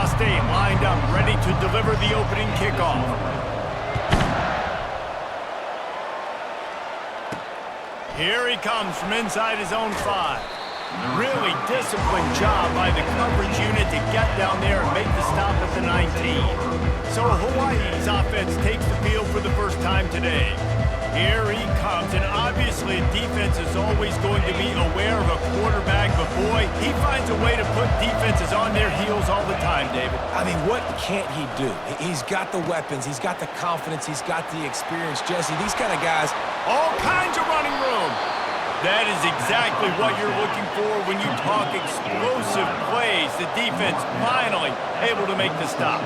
Utah State lined up, ready to deliver the opening kickoff. Here he comes from inside his own 5. Really disciplined job by the coverage unit to get down there and make the stop at the 19. So Hawaii's offense takes the field for the first time today. Here he comes, and obviously defense is always going to be aware of a quarterback, but boy, he finds a way to put defenses on their heels all the time, David. I mean, what can't he do? He's got the weapons, he's got the confidence, he's got the experience. Jesse, these kind of guys... All kinds of running room. That is exactly what you're looking for when you talk explosive plays. The defense finally able to make the stop.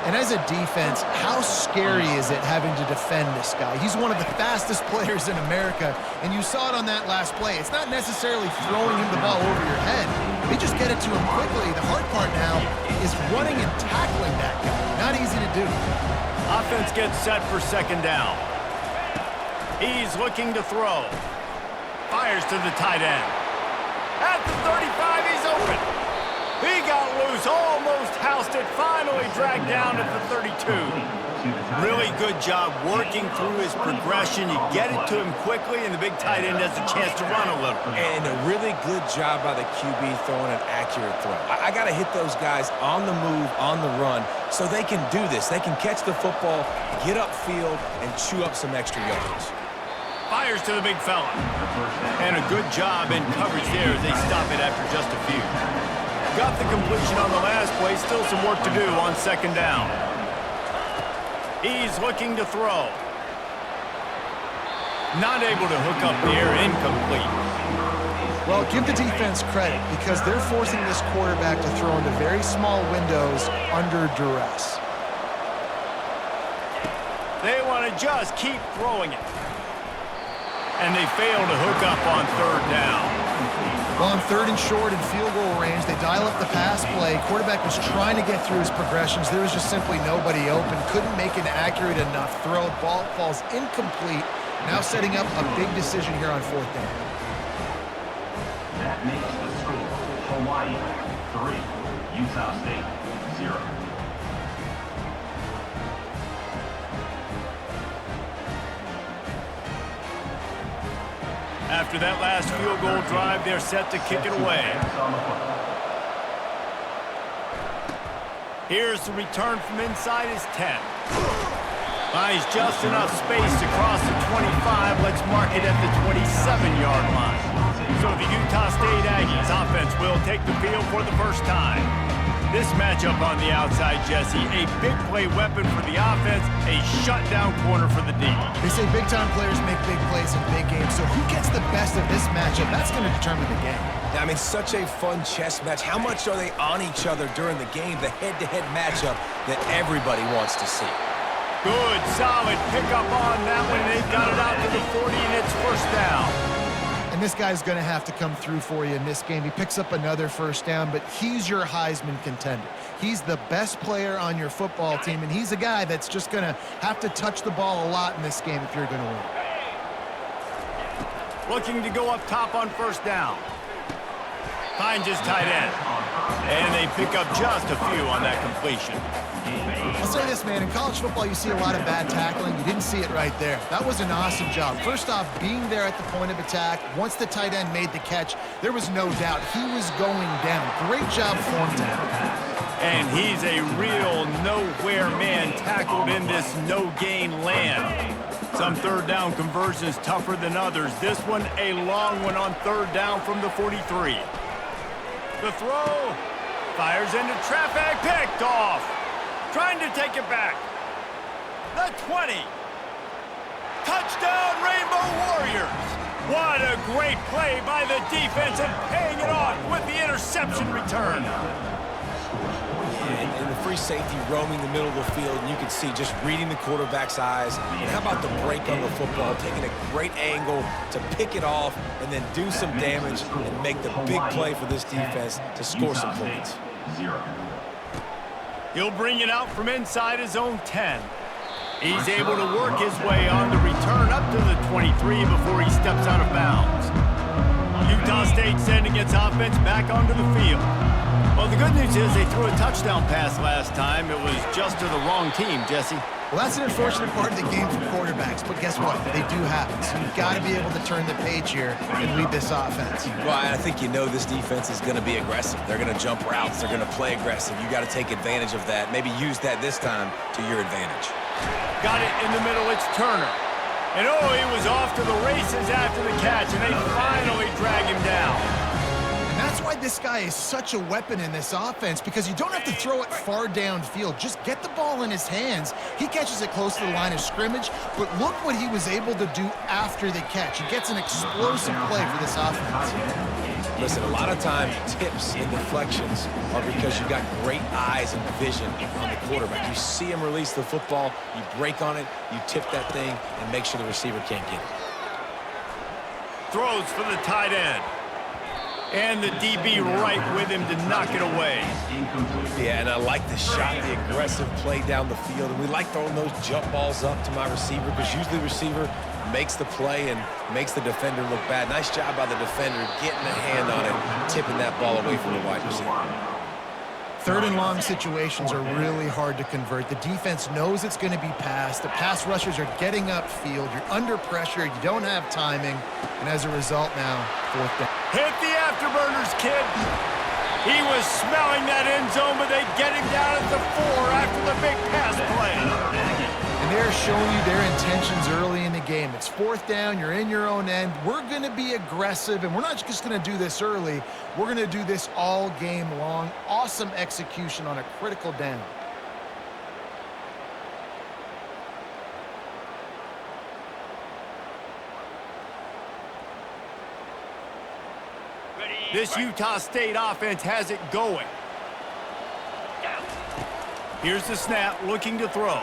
And as a defense, how scary is it having to defend this guy? He's one of the fastest players in America, and you saw it on that last play. It's not necessarily throwing him the ball over your head. They just get it to him quickly. The hard part now is running and tackling that guy. Not easy to do. Offense gets set for second down. He's looking to throw. Fires to the tight end. At the 35, he's open. He got loose, almost housed it, finally dragged down at the 32. Really good job working through his progression. You get it to him quickly, and the big tight end has a chance to run a little. And a really good job by the QB throwing an accurate throw. I got to hit those guys on the move, on the run, so they can do this. They can catch the football, get upfield, and chew up some extra yards. Fires to the big fella. And a good job in coverage there as they stop it after just a few. Got the completion on the last play. Still some work to do on second down. He's looking to throw. Not able to hook up there. Incomplete. Well, give the defense credit because they're forcing this quarterback to throw into very small windows under duress. They want to just keep throwing it. And they fail to hook up on third down. Well, on third and short and field goal range, they dial up the pass play. Quarterback was trying to get through his progressions. There was just simply nobody open. Couldn't make an accurate enough throw. Ball falls incomplete. Now setting up a big decision here on fourth down. That makes the score Hawaii 3, Utah State 0. After that last field goal drive, they're set to kick it away. Here's the return from inside his 10. Buys just enough space to cross the 25. Let's mark it at the 27-yard line. So the Utah State Aggies offense will take the field for the first time. This matchup on the outside, Jesse, a big play weapon for the offense, a shutdown corner for the D. They say big-time players make big plays in big games, so who gets the best of this matchup? That's going to determine the game. I mean, such a fun chess match. How much are they on each other during the game, the head-to-head matchup that everybody wants to see? Good, solid pickup on that one. They've got it out to the 40, and it's first down. And this guy's going to have to come through for you in this game. He picks up another first down, but he's your Heisman contender. He's the best player on your football team, and he's a guy that's just going to have to touch the ball a lot in this game if you're going to win. Looking to go up top on first down. Finds his tight end. And they pick up just a few on that completion. I'll say this, man. In college football, you see a lot of bad tackling. You didn't see it right there. That was an awesome job. First off, being there at the point of attack. Once the tight end made the catch, there was no doubt he was going down. Great job form tackle. And he's a real nowhere man tackled in this no-gain land. Some third down conversions tougher than others. This one, a long one on third down from the 43. The throw. Fires into traffic. Picked off. Trying to take it back. The 20. Touchdown, Rainbow Warriors. What a great play by the defense and paying it off with the interception return. And the free safety roaming the middle of the field, and you can see just reading the quarterback's eyes. And how about the break on the football, taking a great angle to pick it off and then do some damage and make the big play for this defense to score some points. 0. He'll bring it out from inside his own 10. He's able to work his way on the return up to the 23 before he steps out of bounds. Utah State sending its offense back onto the field. Well, the good news is they threw a touchdown pass last time. It was just to the wrong team, Jesse. Well, that's an unfortunate part of the game for quarterbacks, but guess what? They do happen. So you've got to be able to turn the page here and lead this offense. Well, I think you know this defense is going to be aggressive. They're going to jump routes. They're going to play aggressive. You got to take advantage of that. Maybe use that this time to your advantage. Got it in the middle. It's Turner. And oh, he was off to the races after the catch, and they finally drag him down. That's why this guy is such a weapon in this offense, because you don't have to throw it far downfield. Just get the ball in his hands. He catches it close to the line of scrimmage, but look what he was able to do after the catch. He gets an explosive play for this offense. Listen, a lot of time tips and deflections are because you got great eyes and vision on the quarterback. You see him release the football, you break on it, you tip that thing, and make sure the receiver can't get it. Throws for the tight end. And the DB right with him to knock it away. Yeah, and I like the shot, the aggressive play down the field. And we like throwing those jump balls up to my receiver, because usually the receiver makes the play and makes the defender look bad. Nice job by the defender getting a hand on it, tipping that ball away from the wide receiver. Third and long situations are really hard to convert. The defense knows it's going to be passed. The pass rushers are getting upfield. You're under pressure. You don't have timing. And as a result now, fourth down. Hit the afterburners, kid. He was smelling that end zone, but they get him down at the 4 after the big pass play. And they're showing you their intentions early in the game. It's fourth down. You're in your own end. We're going to be aggressive, and we're not just going to do this early. We're going to do this all game long. Awesome execution on a critical down. This Utah State offense has it going. Here's the snap, looking to throw.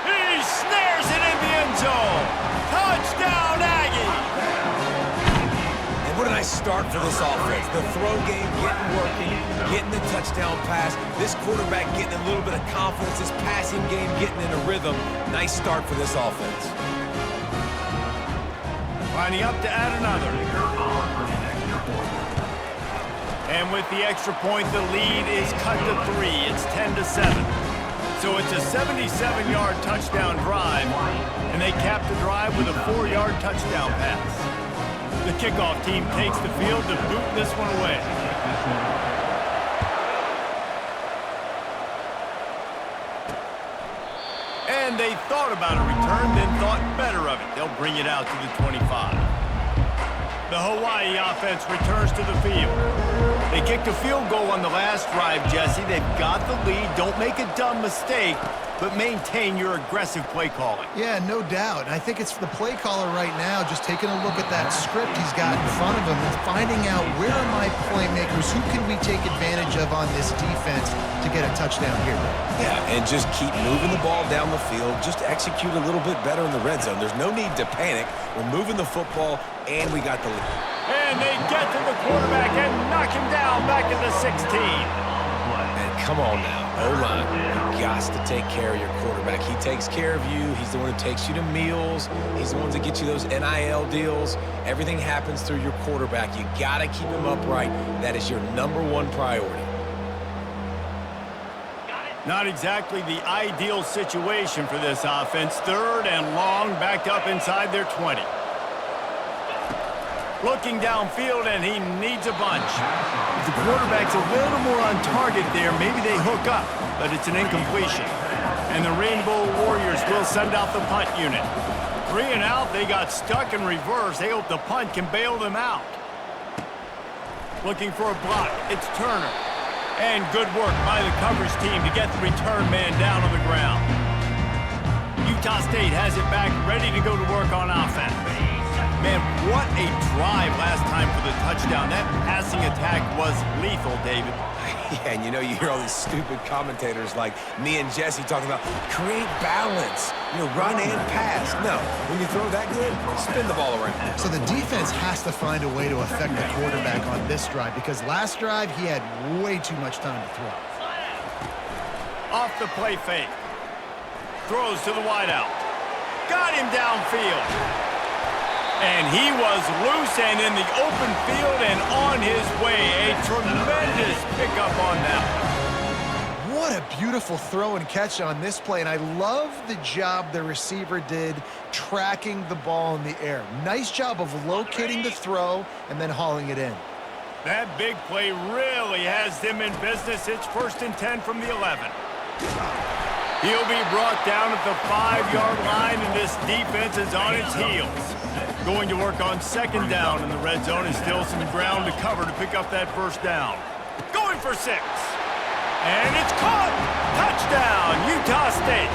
He snares it in the end zone. Touchdown, Aggie! And what a nice start for this offense. The throw game getting working, getting the touchdown pass. This quarterback getting a little bit of confidence. This passing game getting in a rhythm. Nice start for this offense. Lining up to add another. And with the extra point, the lead is cut to 3. It's 10-7. So it's a 77-yard touchdown drive, and they cap the drive with a 4-yard touchdown pass. The kickoff team takes the field to boot this one away. And they thought about a return, then thought better of it. They'll bring it out to the 25. The Hawaii offense returns to the field. They kicked a field goal on the last drive, Jesse. They've got the lead. Don't make a dumb mistake, but maintain your aggressive play calling. Yeah, no doubt. I think it's the play caller right now just taking a look at that script he's got in front of him and finding out, where are my playmakers? Who can we take advantage of on this defense to get a touchdown here? Yeah, and just keep moving the ball down the field. Just execute a little bit better in the red zone. There's no need to panic. We're moving the football, and we got the lead. And they get to the quarterback and knock him down back at the 16. And come on now, O-line, you got to take care of your quarterback. He takes care of you. He's the one who takes you to meals. He's the one that gets you those NIL deals. Everything happens through your quarterback. You got to keep him upright. That is your #1 priority. Not exactly the ideal situation for this offense. Third and long, backed up inside their 20. Looking downfield, and he needs a bunch. If the quarterback's a little more on target there, maybe they hook up, but it's an incompletion. And the Rainbow Warriors will send out the punt unit. 3 and out, they got stuck in reverse. They hope the punt can bail them out. Looking for a block, it's Turner. And good work by the coverage team to get the return man down on the ground. Utah State has it back, ready to go to work on offense. Man, what a drive last time for the touchdown. That passing attack was lethal, David. Yeah, and you know, you hear all these stupid commentators like me and Jesse talking about create balance, run and pass. No, when you throw that good, spin the ball around. So the defense has to find a way to affect the quarterback on this drive, because last drive he had way too much time to throw. Off the play fake. Throws to the wideout. Got him downfield. And he was loose and in the open field and on his way. A tremendous pickup on that. What a beautiful throw and catch on this play, and I love the job the receiver did tracking the ball in the air. Nice job of locating the throw and then hauling it in. That big play really has them in business. It's 1st and 10 from the 11. He'll be brought down at the 5-yard line, and this defense is on its heels. Going to work on 2nd down in the red zone, and still some ground to cover to pick up that 1st down. Going for 6. And it's caught! Touchdown, Utah State!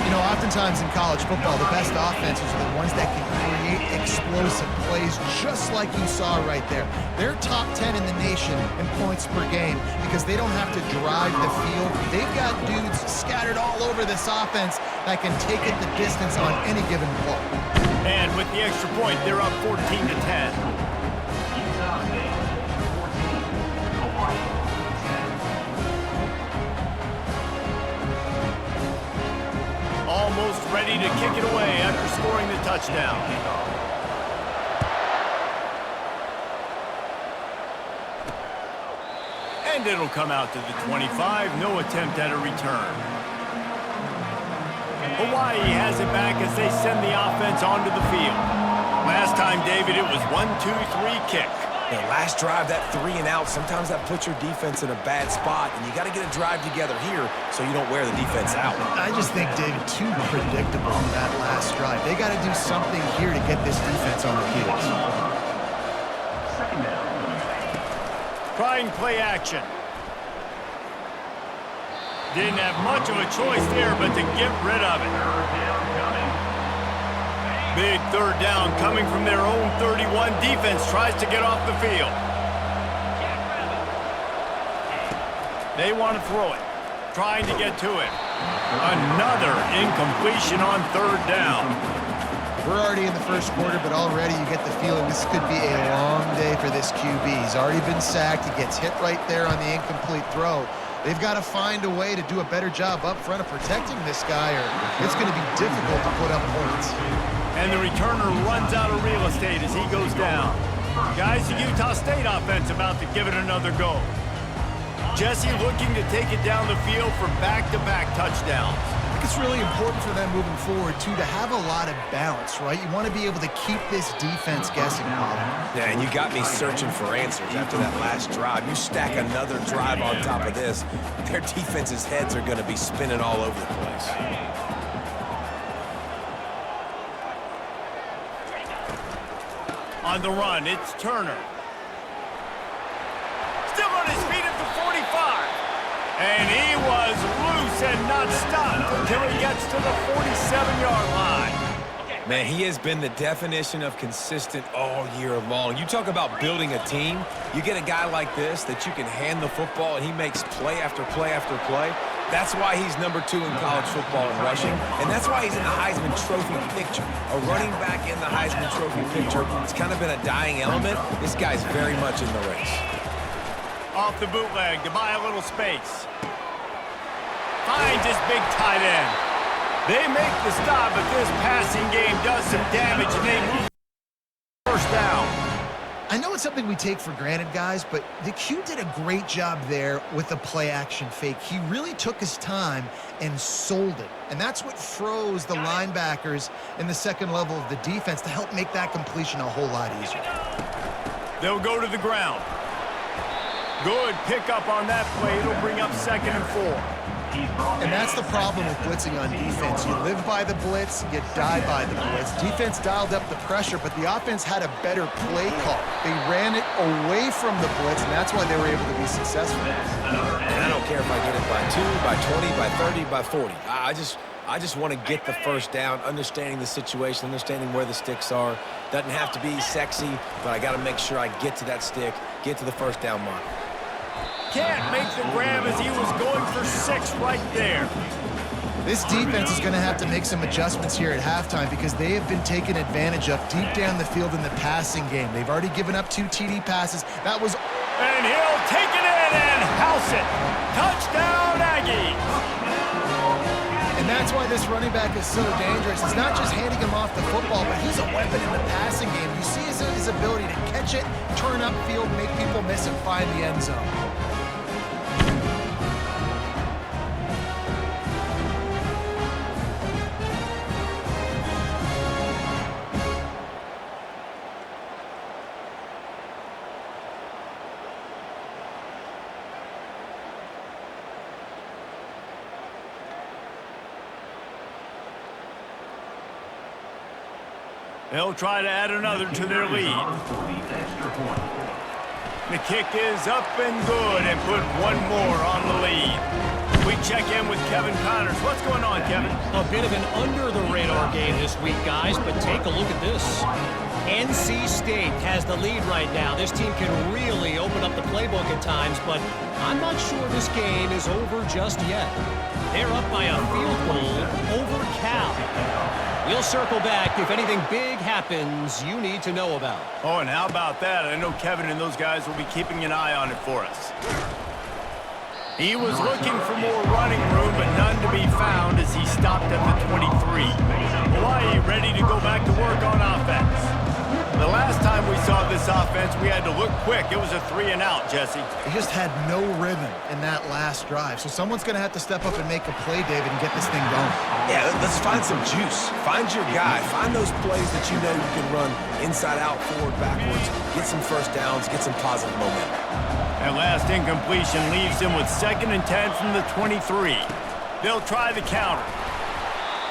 You know, oftentimes in college football, the best offenses are the ones that can create explosive plays just like you saw right there. They're top 10 in the nation in points per game because they don't have to drive the field. They've got dudes scattered all over this offense that can take it the distance on any given play. And with the extra point, they're up 14 to 10. Utah State 14, Hawaii 10. Almost ready to kick it away after scoring the touchdown. And it'll come out to the 25. No attempt at a return. Hawaii has it back as they send the offense onto the field. Last time, David, it was 1-2-3 kick. Yeah, last drive, that 3 and out, sometimes that puts your defense in a bad spot, and you got to get a drive together here so you don't wear the defense out. I just think, David, too predictable on that last drive. They got to do something here to get this defense on their heels. 2nd down. Trying play action. Didn't have much of a choice there but to get rid of it. 3rd down coming. Big 3rd down coming from their own 31. Defense tries to get off the field. They want to throw it. Trying to get to it. Another incompletion on 3rd down. We're already in the 1st quarter, but already you get the feeling this could be a long day for this QB. He's already been sacked. He gets hit right there on the incomplete throw. They've got to find a way to do a better job up front of protecting this guy, or it's going to be difficult to put up points. And the returner runs out of real estate as he goes down. Guys, the Utah State offense about to give it another go. Jesse looking to take it down the field for back-to-back touchdowns. I think it's really important for them moving forward, too, to have a lot of balance, right? You want to be able to keep this defense guessing, Potter. Yeah, and you got me searching for answers after that last drive. You stack another drive on top of this, their defense's heads are going to be spinning all over the place. On the run, it's Turner. Still on his feet at the 45. And he was loose and not stopped until he gets to the 47-yard line. Man, he has been the definition of consistent all year long. You talk about building a team. You get a guy like this that you can hand the football and he makes play after play after play. That's why he's number 2 in college football in rushing, and that's why he's in the Heisman Trophy picture. A running back in the Heisman Trophy picture. It's kind of been a dying element. This guy's very much in the race. Off the bootleg to buy a little space. Finds his big tight end. They make the stop, but this passing game does some damage, and they move 1st down. I know it's something we take for granted, guys, but the Q did a great job there with the play-action fake. He really took his time and sold it, and that's what froze the linebackers in the 2nd level of the defense to help make that completion a whole lot easier. They'll go to the ground. Good pickup on that play. It'll bring up 2nd and 4. And that's the problem with blitzing on defense. You live by the blitz, you die by the blitz. Defense dialed up the pressure, but the offense had a better play call. They ran it away from the blitz, and that's why they were able to be successful. And I don't care if I get it by 2, by 20, by 30, by 40. I just want to get the 1st down, understanding the situation, understanding where the sticks are. Doesn't have to be sexy, but I got to make sure I get to that stick, get to the 1st down mark. Can't make the grab as he was going for 6 right there. This defense is going to have to make some adjustments here at halftime because they have been taken advantage of deep down the field in the passing game. They've already given up 2 TD passes. That was... And he'll take it in and house it. Touchdown, Aggies. And that's why this running back is so dangerous. It's not just handing him off the football, but he's a weapon in the passing game. You see his ability to catch it, turn upfield, make people miss, and find the end zone. They'll try to add another to their lead. The kick is up and good and put one more on the lead. We check in with Kevin Connors. What's going on, Kevin? A bit of an under-the-radar game this week, guys, but take a look at this. NC State has the lead right now. This team can really open up the playbook at times, but I'm not sure this game is over just yet. They're up by a field goal over Cal. We'll circle back if anything big happens you need to know about. Oh, and how about that? I know Kevin and those guys will be keeping an eye on it for us. He was looking for more running room, but none to be found as he stopped at the 23. Hawaii ready to go back to work on offense. The last time we saw this offense, we had to look quick. It was a 3-and-out, Jesse. He just had no rhythm in that last drive. So someone's going to have to step up and make a play, David, and get this thing going. Yeah, let's find some juice. Find your guy. Find those plays that you know you can run inside out, forward, backwards. Get some first downs. Get some positive momentum. That last incompletion leaves him with 2nd and 10 from the 23. They'll try the counter.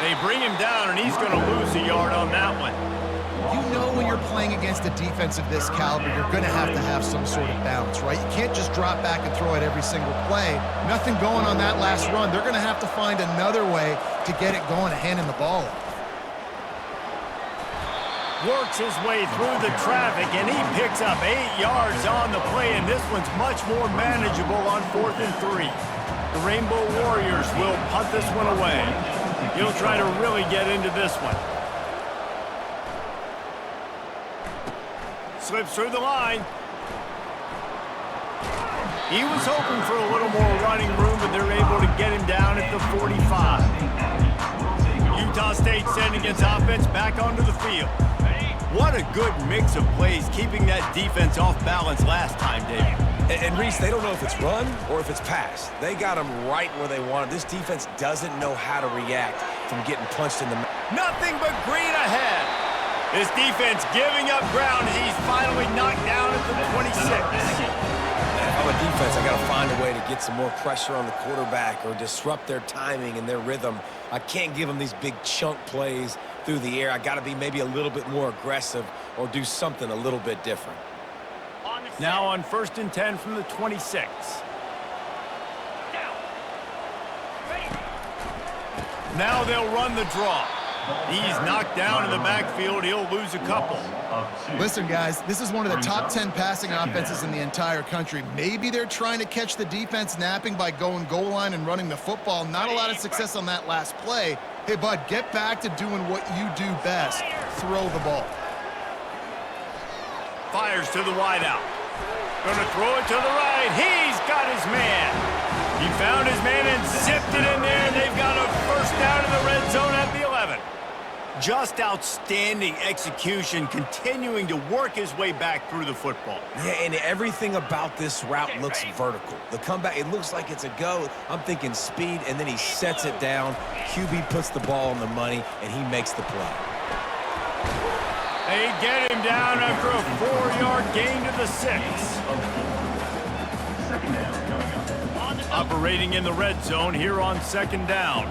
They bring him down, and he's going to lose a yard on that one. You know when you're playing against a defense of this caliber, you're going to have some sort of balance, right? You can't just drop back and throw it every single play. Nothing going on that last run. They're going to have to find another way to get it going and handing the ball off. Works his way through the traffic, and he picks up 8 yards on the play, and this one's much more manageable on 4th and 3. The Rainbow Warriors will punt this one away. He'll try to really get into this one. Slips through the line. He was hoping for a little more running room, but they're able to get him down at the 45. Utah State sending its offense back onto the field. What a good mix of plays, keeping that defense off balance last time, David. And Reese, they don't know if it's run or if it's pass. They got them right where they want them. This defense doesn't know how to react from getting punched in the mouth. Nothing but green ahead. This defense giving up ground. He's finally knocked down at the 26. If I'm a defense, I got to find a way to get some more pressure on the quarterback or disrupt their timing and their rhythm. I can't give them these big chunk plays through the air. I got to be maybe a little bit more aggressive or do something a little bit different. Now on 1st and 10 from the 26. Now they'll run the draw. He's knocked down in the backfield. He'll lose a couple. Listen, guys, this is one of the top 10 passing offenses in the entire country. Maybe they're trying to catch the defense napping by going goal line and running the football. Not a lot of success on that last play. Hey, bud, get back to doing what you do best. Throw the ball. Fires to the wideout. Gonna throw it to the right. He's got his man. He found his man and zipped it in there. They've got a first down in the red zone at the 11. Just outstanding execution, continuing to work his way back through the football. Yeah, and everything about this route looks vertical. The comeback, it looks like it's a go. I'm thinking speed, and then he sets it down. QB puts the ball on the money, and he makes the play. They get him down after a 4-yard gain to the 6. Operating in the red zone here on 2nd down.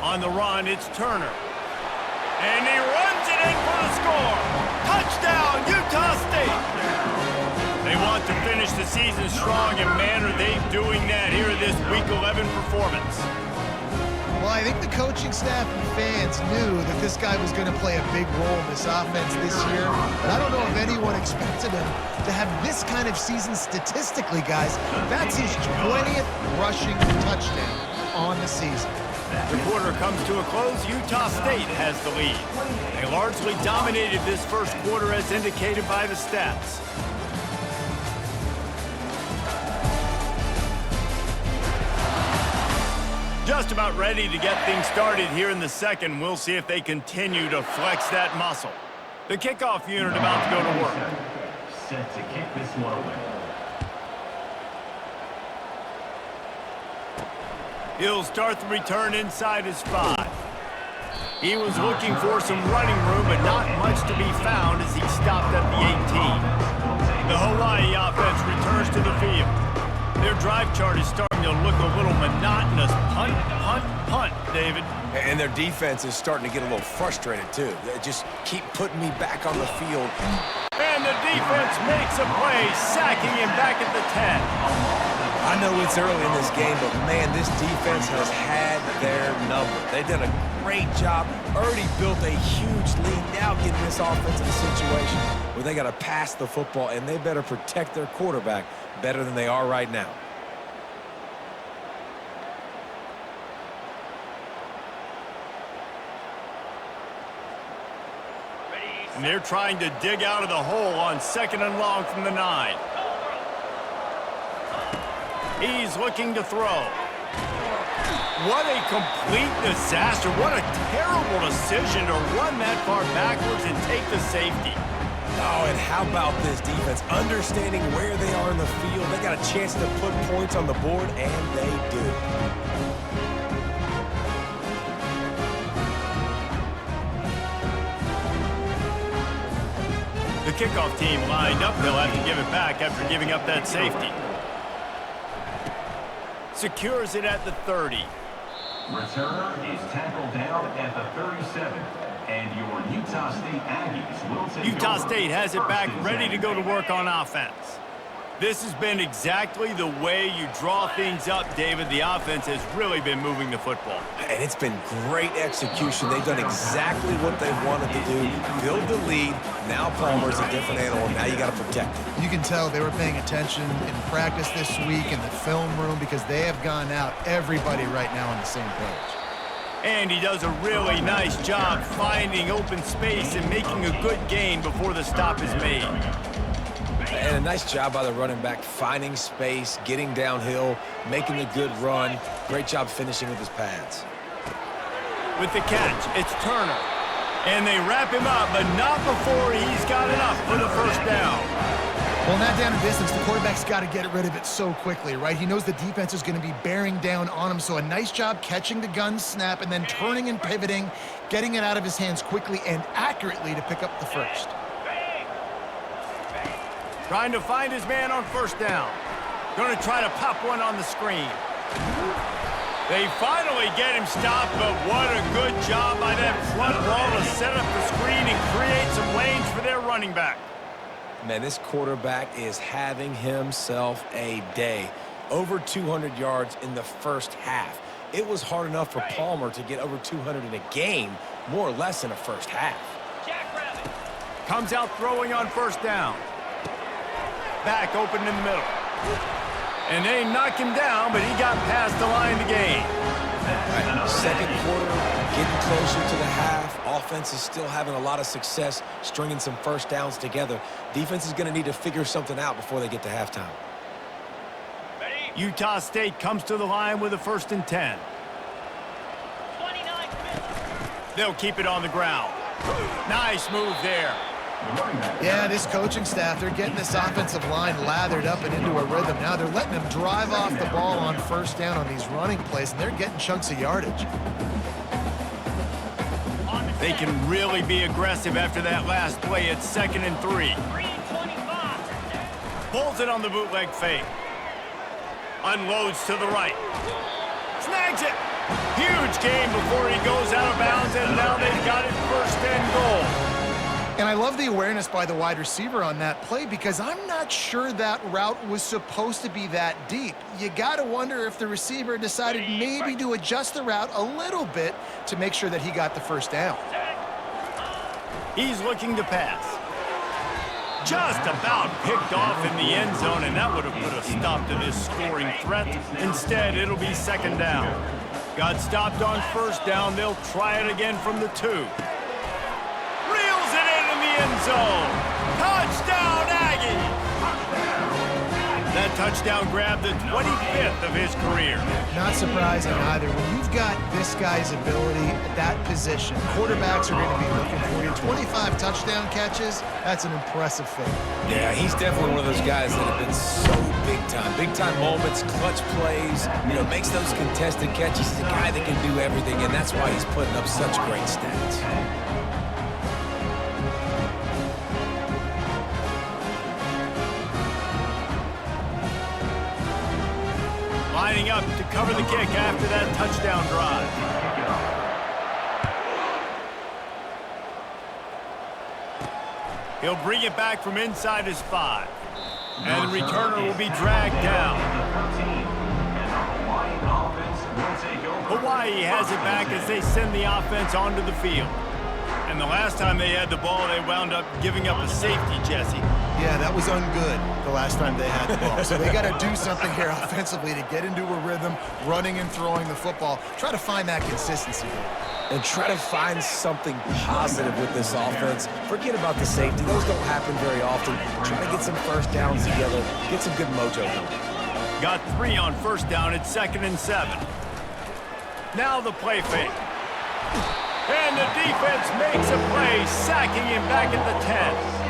On the run, it's Turner. And he runs it in for the score. Touchdown, Utah State. They want to finish the season strong, and man, are they doing that here in this Week 11 performance. Well, I think the coaching staff and fans knew that this guy was going to play a big role in this offense this year. But I don't know if anyone expected him to have this kind of season statistically, guys. That's his 20th rushing touchdown on the season. The quarter comes to a close. Utah State has the lead. They largely dominated this first quarter as indicated by the stats. Just about ready to get things started here in the second. We'll see if they continue to flex that muscle. The kickoff unit about to go to work. Set to kick this one away. He'll start the return inside his 5. He was looking for some running room, but not much to be found as he stopped at the 18. The Hawaii offense returns to the field. Their drive chart is starting to look a little monotonous. Punt, punt, punt, David. And their defense is starting to get a little frustrated, too. They just keep putting me back on the field. And the defense makes a play, sacking him back at the 10. I know it's early in this game, but, man, this defense has had their number. They've done a great job, already built a huge lead, now getting this offense in a situation where they got to pass the football, and they better protect their quarterback better than they are right now. And they're trying to dig out of the hole on 2nd and long from the 9. He's looking to throw. What a complete disaster. What a terrible decision to run that far backwards and take the safety. Oh, and how about this defense? Understanding where they are in the field. They got a chance to put points on the board, and they do. The kickoff team lined up. They'll have to give it back after giving up that safety. Secures it at the 30. Returner is tackled down at the 37. And your Utah State Aggies will take Utah over. State has it back, First and ready to 10. go to work on offense. This has been exactly the way you draw things up, David. The offense has really been moving the football. And it's been great execution. They've done exactly what they wanted to do. Build the lead. Now Palmer's a different animal. Now you got to protect him. You can tell they were paying attention in practice this week in the film room because they have gone out, everybody right now on the same page. And he does a really nice job finding open space and making a good gain before the stop is made. And a nice job by the running back, finding space, getting downhill, making a good run. Great job finishing with his pads. With the catch, it's Turner. And they wrap him up, but not before he's got enough for the first down. Well, not down in distance, the quarterback's got to get rid of it so quickly, right? He knows the defense is going to be bearing down on him, so a nice job catching the gun snap and then turning and pivoting, getting it out of his hands quickly and accurately to pick up the first. Trying to find his man on first down. Going to try to pop one on the screen. They finally get him stopped, but what a good job by that front wall to set up the screen and create some lanes for their running back. Man, this quarterback is having himself a day. Over 200 yards in the first half. It was hard enough for Palmer to get over 200 in a game, more or less in a first half. Comes out throwing on first down. Back open in the middle. And they knock him down, but he got past the line to gain. Right, second quarter, getting closer to the half. Offense is still having a lot of success stringing some first downs together. Defense is going to need to figure something out before they get to halftime. Utah State comes to the line with a 1st and 10. They'll keep it on the ground. Nice move there. Yeah, this coaching staff, they're getting this offensive line lathered up and into a rhythm. Now they're letting them drive off the ball on first down on these running plays, and they're getting chunks of yardage. They can really be aggressive after that last play. It's 2nd and 3. Pulls it on the bootleg fake. Unloads to the right. Snags it. Huge gain before he goes out of bounds, and now they've got it 1st and goal. And I love the awareness by the wide receiver on that play because I'm not sure that route was supposed to be that deep. You got to wonder if the receiver decided maybe to adjust the route a little bit to make sure that he got the first down. He's looking to pass. Just about picked off in the end zone, and that would have put a stop to this scoring threat. Instead, it'll be 2nd down. Got stopped on first down. They'll try it again from the 2. Reels it in the end zone. Touchdown, Aggies! That touchdown grab, the 25th of his career. Not surprising either. When you've got this guy's ability at that position, quarterbacks are going to be looking for you. 25 touchdown catches, that's an impressive feat. Yeah, he's definitely one of those guys that have been so big time. Big time moments, clutch plays, makes those contested catches. He's a guy that can do everything, and that's why he's putting up such great stats. Lining up to cover the kick after that touchdown drive. He'll bring it back from inside his 5. And the returner will be dragged down. Hawaii has it back as they send the offense onto the field. And the last time they had the ball, they wound up giving up a safety, Jesse. Yeah, that was ungood the last time they had the ball. So they got to do something here offensively to get into a rhythm, running and throwing the football. Try to find that consistency here. And try to find something positive with this offense. Forget about the safety. Those don't happen very often. Try to get some first downs together. Get some good mojo going. Got 3 on first down at 2nd and 7. Now the play fake. And the defense makes a play, sacking him back at the 10.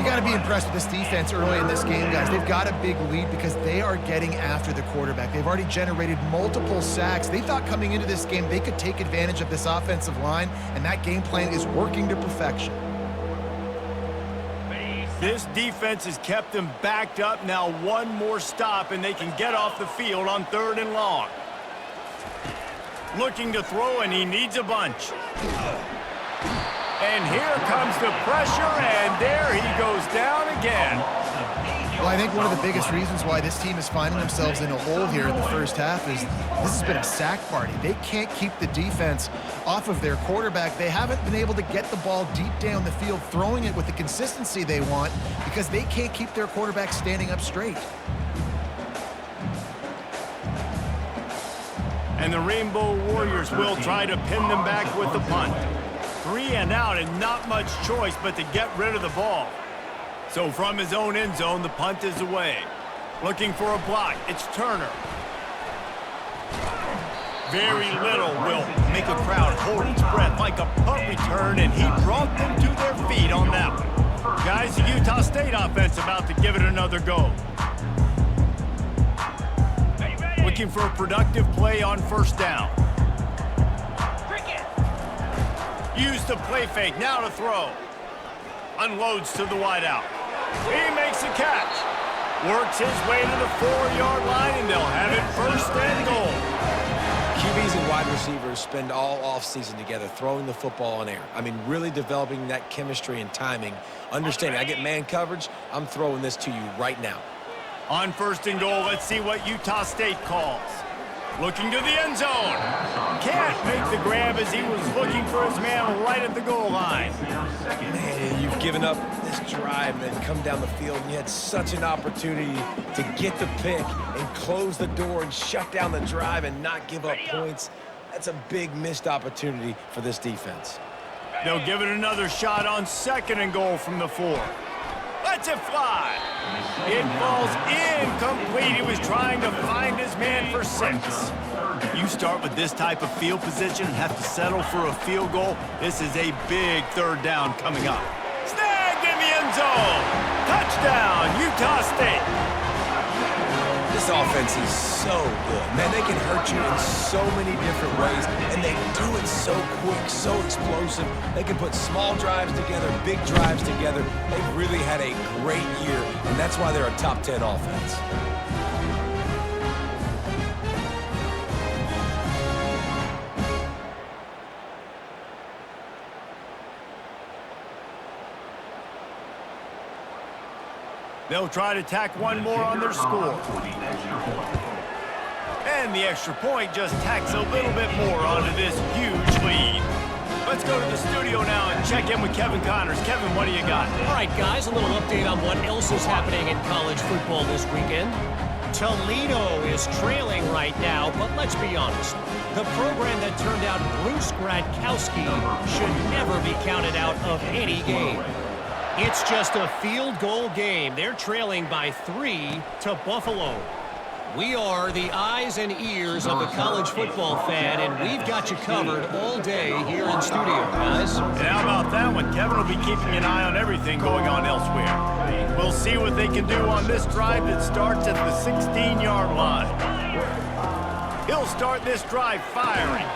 You got to be impressed with this defense early in this game, guys. They've got a big lead because they are getting after the quarterback. They've already generated multiple sacks. They thought coming into this game they could take advantage of this offensive line, and that game plan is working to perfection. This defense has kept them backed up. Now one more stop, and they can get off the field on 3rd and long. Looking to throw, and he needs a bunch. And here comes the pressure, and there he goes down again. Well, I think one of the biggest reasons why this team is finding themselves in a hole here in the first half is this has been a sack party. They can't keep the defense off of their quarterback. They haven't been able to get the ball deep down the field, throwing it with the consistency they want because they can't keep their quarterback standing up straight. And the Rainbow Warriors will try to pin them back with the punt. 3 and out, and not much choice but to get rid of the ball. So from his own end zone, the punt is away. Looking for a block, it's Turner. Very little will make a crowd hold its breath like a punt return, and he brought them to their feet on that one. Guys, the Utah State offense about to give it another go. Looking for a productive play on first down. Use the play fake, now to throw. Unloads to the wideout. He makes a catch. Works his way to the 4-yard line, and they'll have it 1st and goal. QBs and wide receivers spend all offseason together throwing the football in air. I mean, really developing that chemistry and timing. Understanding, I get man coverage, I'm throwing this to you right now. On 1st and goal, let's see what Utah State calls. Looking to the end zone. Can't make the grab as he was looking for his man right at the goal line. Man, you've given up this drive and then come down the field, and you had such an opportunity to get the pick and close the door and shut down the drive and not give up points. That's a big missed opportunity for this defense. They'll give it another shot on 2nd and goal from the 4. Lets it fly. It falls incomplete. He was trying to find his man for 6. You start with this type of field position and have to settle for a field goal. This is a big 3rd down coming up. Snagged in the end zone. Touchdown, Utah State. This offense is so good. Man, they can hurt you in so many different ways, and they do it so quick, so explosive. They can put small drives together, big drives together. They've really had a great year, and that's why they're a top 10 offense. They'll try to tack one more on their score. And the extra point just tacks a little bit more onto this huge lead. Let's go to the studio now and check in with Kevin Connors. Kevin, what do you got? All right, guys, a little update on what else is happening in college football this weekend. Toledo is trailing right now, but let's be honest. The program that turned out Bruce Gradkowski should never be counted out of any game. It's just a field goal game. They're trailing by 3 to Buffalo. We are the eyes and ears of the college football fan, and we've got you covered all day here in studio, guys. And how about that one? Kevin will be keeping an eye on everything going on elsewhere. We'll see what they can do on this drive that starts at the 16-yard line. He'll start this drive firing,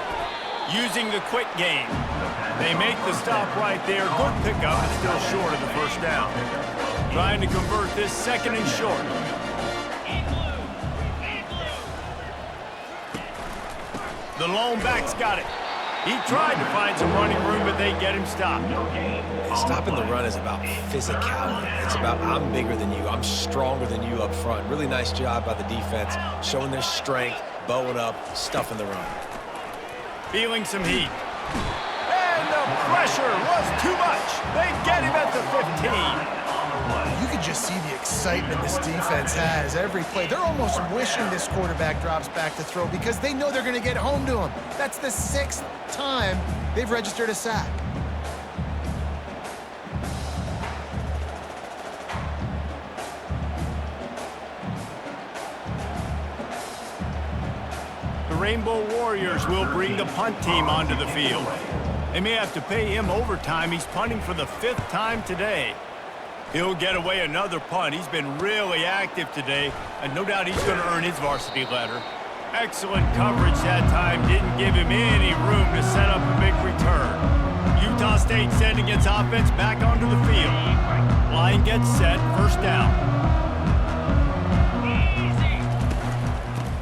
using the quick game. They make the stop right there. Good pickup, but still short of the first down. Trying to convert this second and short. The lone back's got it. He tried to find some running room, but they get him stopped. Stopping the run is about physicality. It's about I'm bigger than you. I'm stronger than you up front. Really nice job by the defense, showing their strength, bowing up, stuffing the run. Feeling some heat. And the pressure was too much. They get him at the 15. You can just see the excitement this defense has every play. They're almost wishing this quarterback drops back to throw because they know they're going to get home to him. That's the 6th time they've registered a sack. The Rainbow Warriors will bring the punt team onto the field. They may have to pay him overtime. He's punting for the 5th time today. He'll get away another punt. He's been really active today, and no doubt he's going to earn his varsity letter. Excellent coverage that time. Didn't give him any room to set up a big return. Utah State sending its offense back onto the field. Line gets set, first down.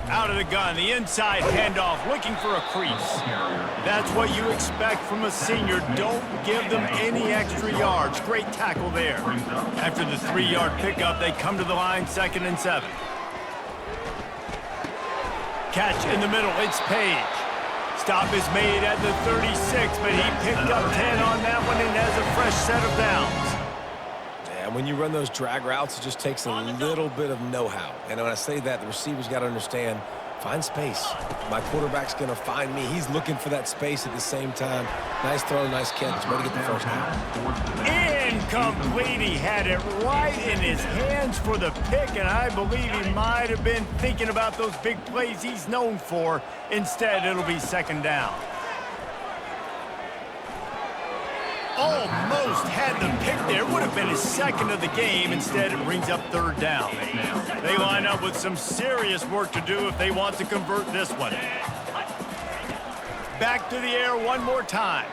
Out of the gun, the inside handoff, looking for a crease. That's what you expect from a senior. Don't give them any extra yards. Great tackle there. After the 3-yard pickup, they come to the line, 2nd and 7. Catch in the middle, it's Page. Stop is made at the 36, but he picked up 10 on that one and has a fresh set of downs. And when you run those drag routes, it just takes a little bit of know-how. And when I say that, the receiver's got to understand, find space. My quarterback's going to find me. He's looking for that space at the same time. Nice throw, nice catch. Way to get the first down. Incomplete. He had it right in his hands for the pick, and I believe he might have been thinking about those big plays he's known for. Instead, it'll be 2nd down. Almost had the pick there. Would have been his 2nd of the game. Instead, it brings up 3rd down. They line up with some serious work to do if they want to convert this one. Back to the air one more time.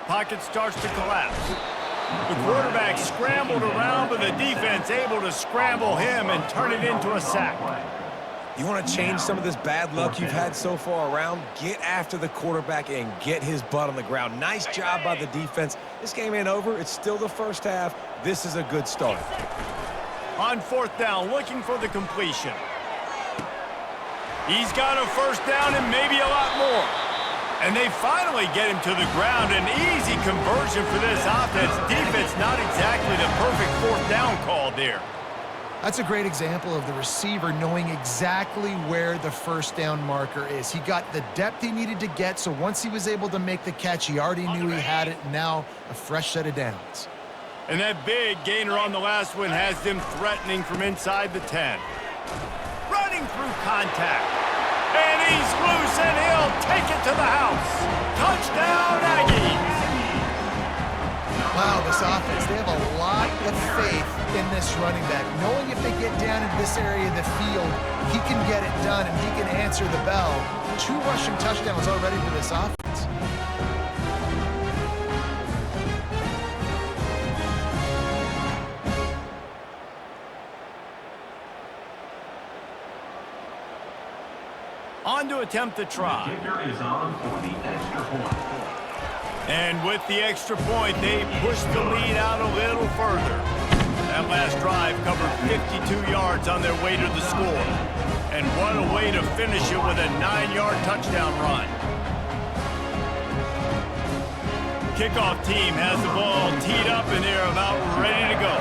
Pocket starts to collapse. The quarterback scrambled around, but the defense able to scramble him and turn it into a sack. You want to change some of this bad luck you've had so far around? Get after the quarterback and get his butt on the ground. Nice job by the defense. This game ain't over. It's still the first half. This is a good start. On 4th down, looking for the completion. He's got a first down and maybe a lot more. And they finally get him to the ground. An easy conversion for this offense. Defense not exactly the perfect 4th down call there. That's a great example of the receiver knowing exactly where the first down marker is. He got the depth he needed to get, so once he was able to make the catch, he already knew he had it. Now a fresh set of downs. And that big gainer on the last one has them threatening from inside the 10. Running through contact. And he's loose, and he'll take it to the house. Touchdown, Aggies! Wow, this offense, they have a lot of faith in this running back. Knowing if they get down in this area of the field, he can get it done and he can answer the bell. 2 rushing touchdowns already for this offense. On to attempt the try. Kicker is on for the extra point. And with the extra point, they push the lead out a little further. That last drive covered 52 yards on their way to the score. And what a way to finish it with a 9-yard touchdown run. Kickoff team has the ball teed up and they're about ready to go.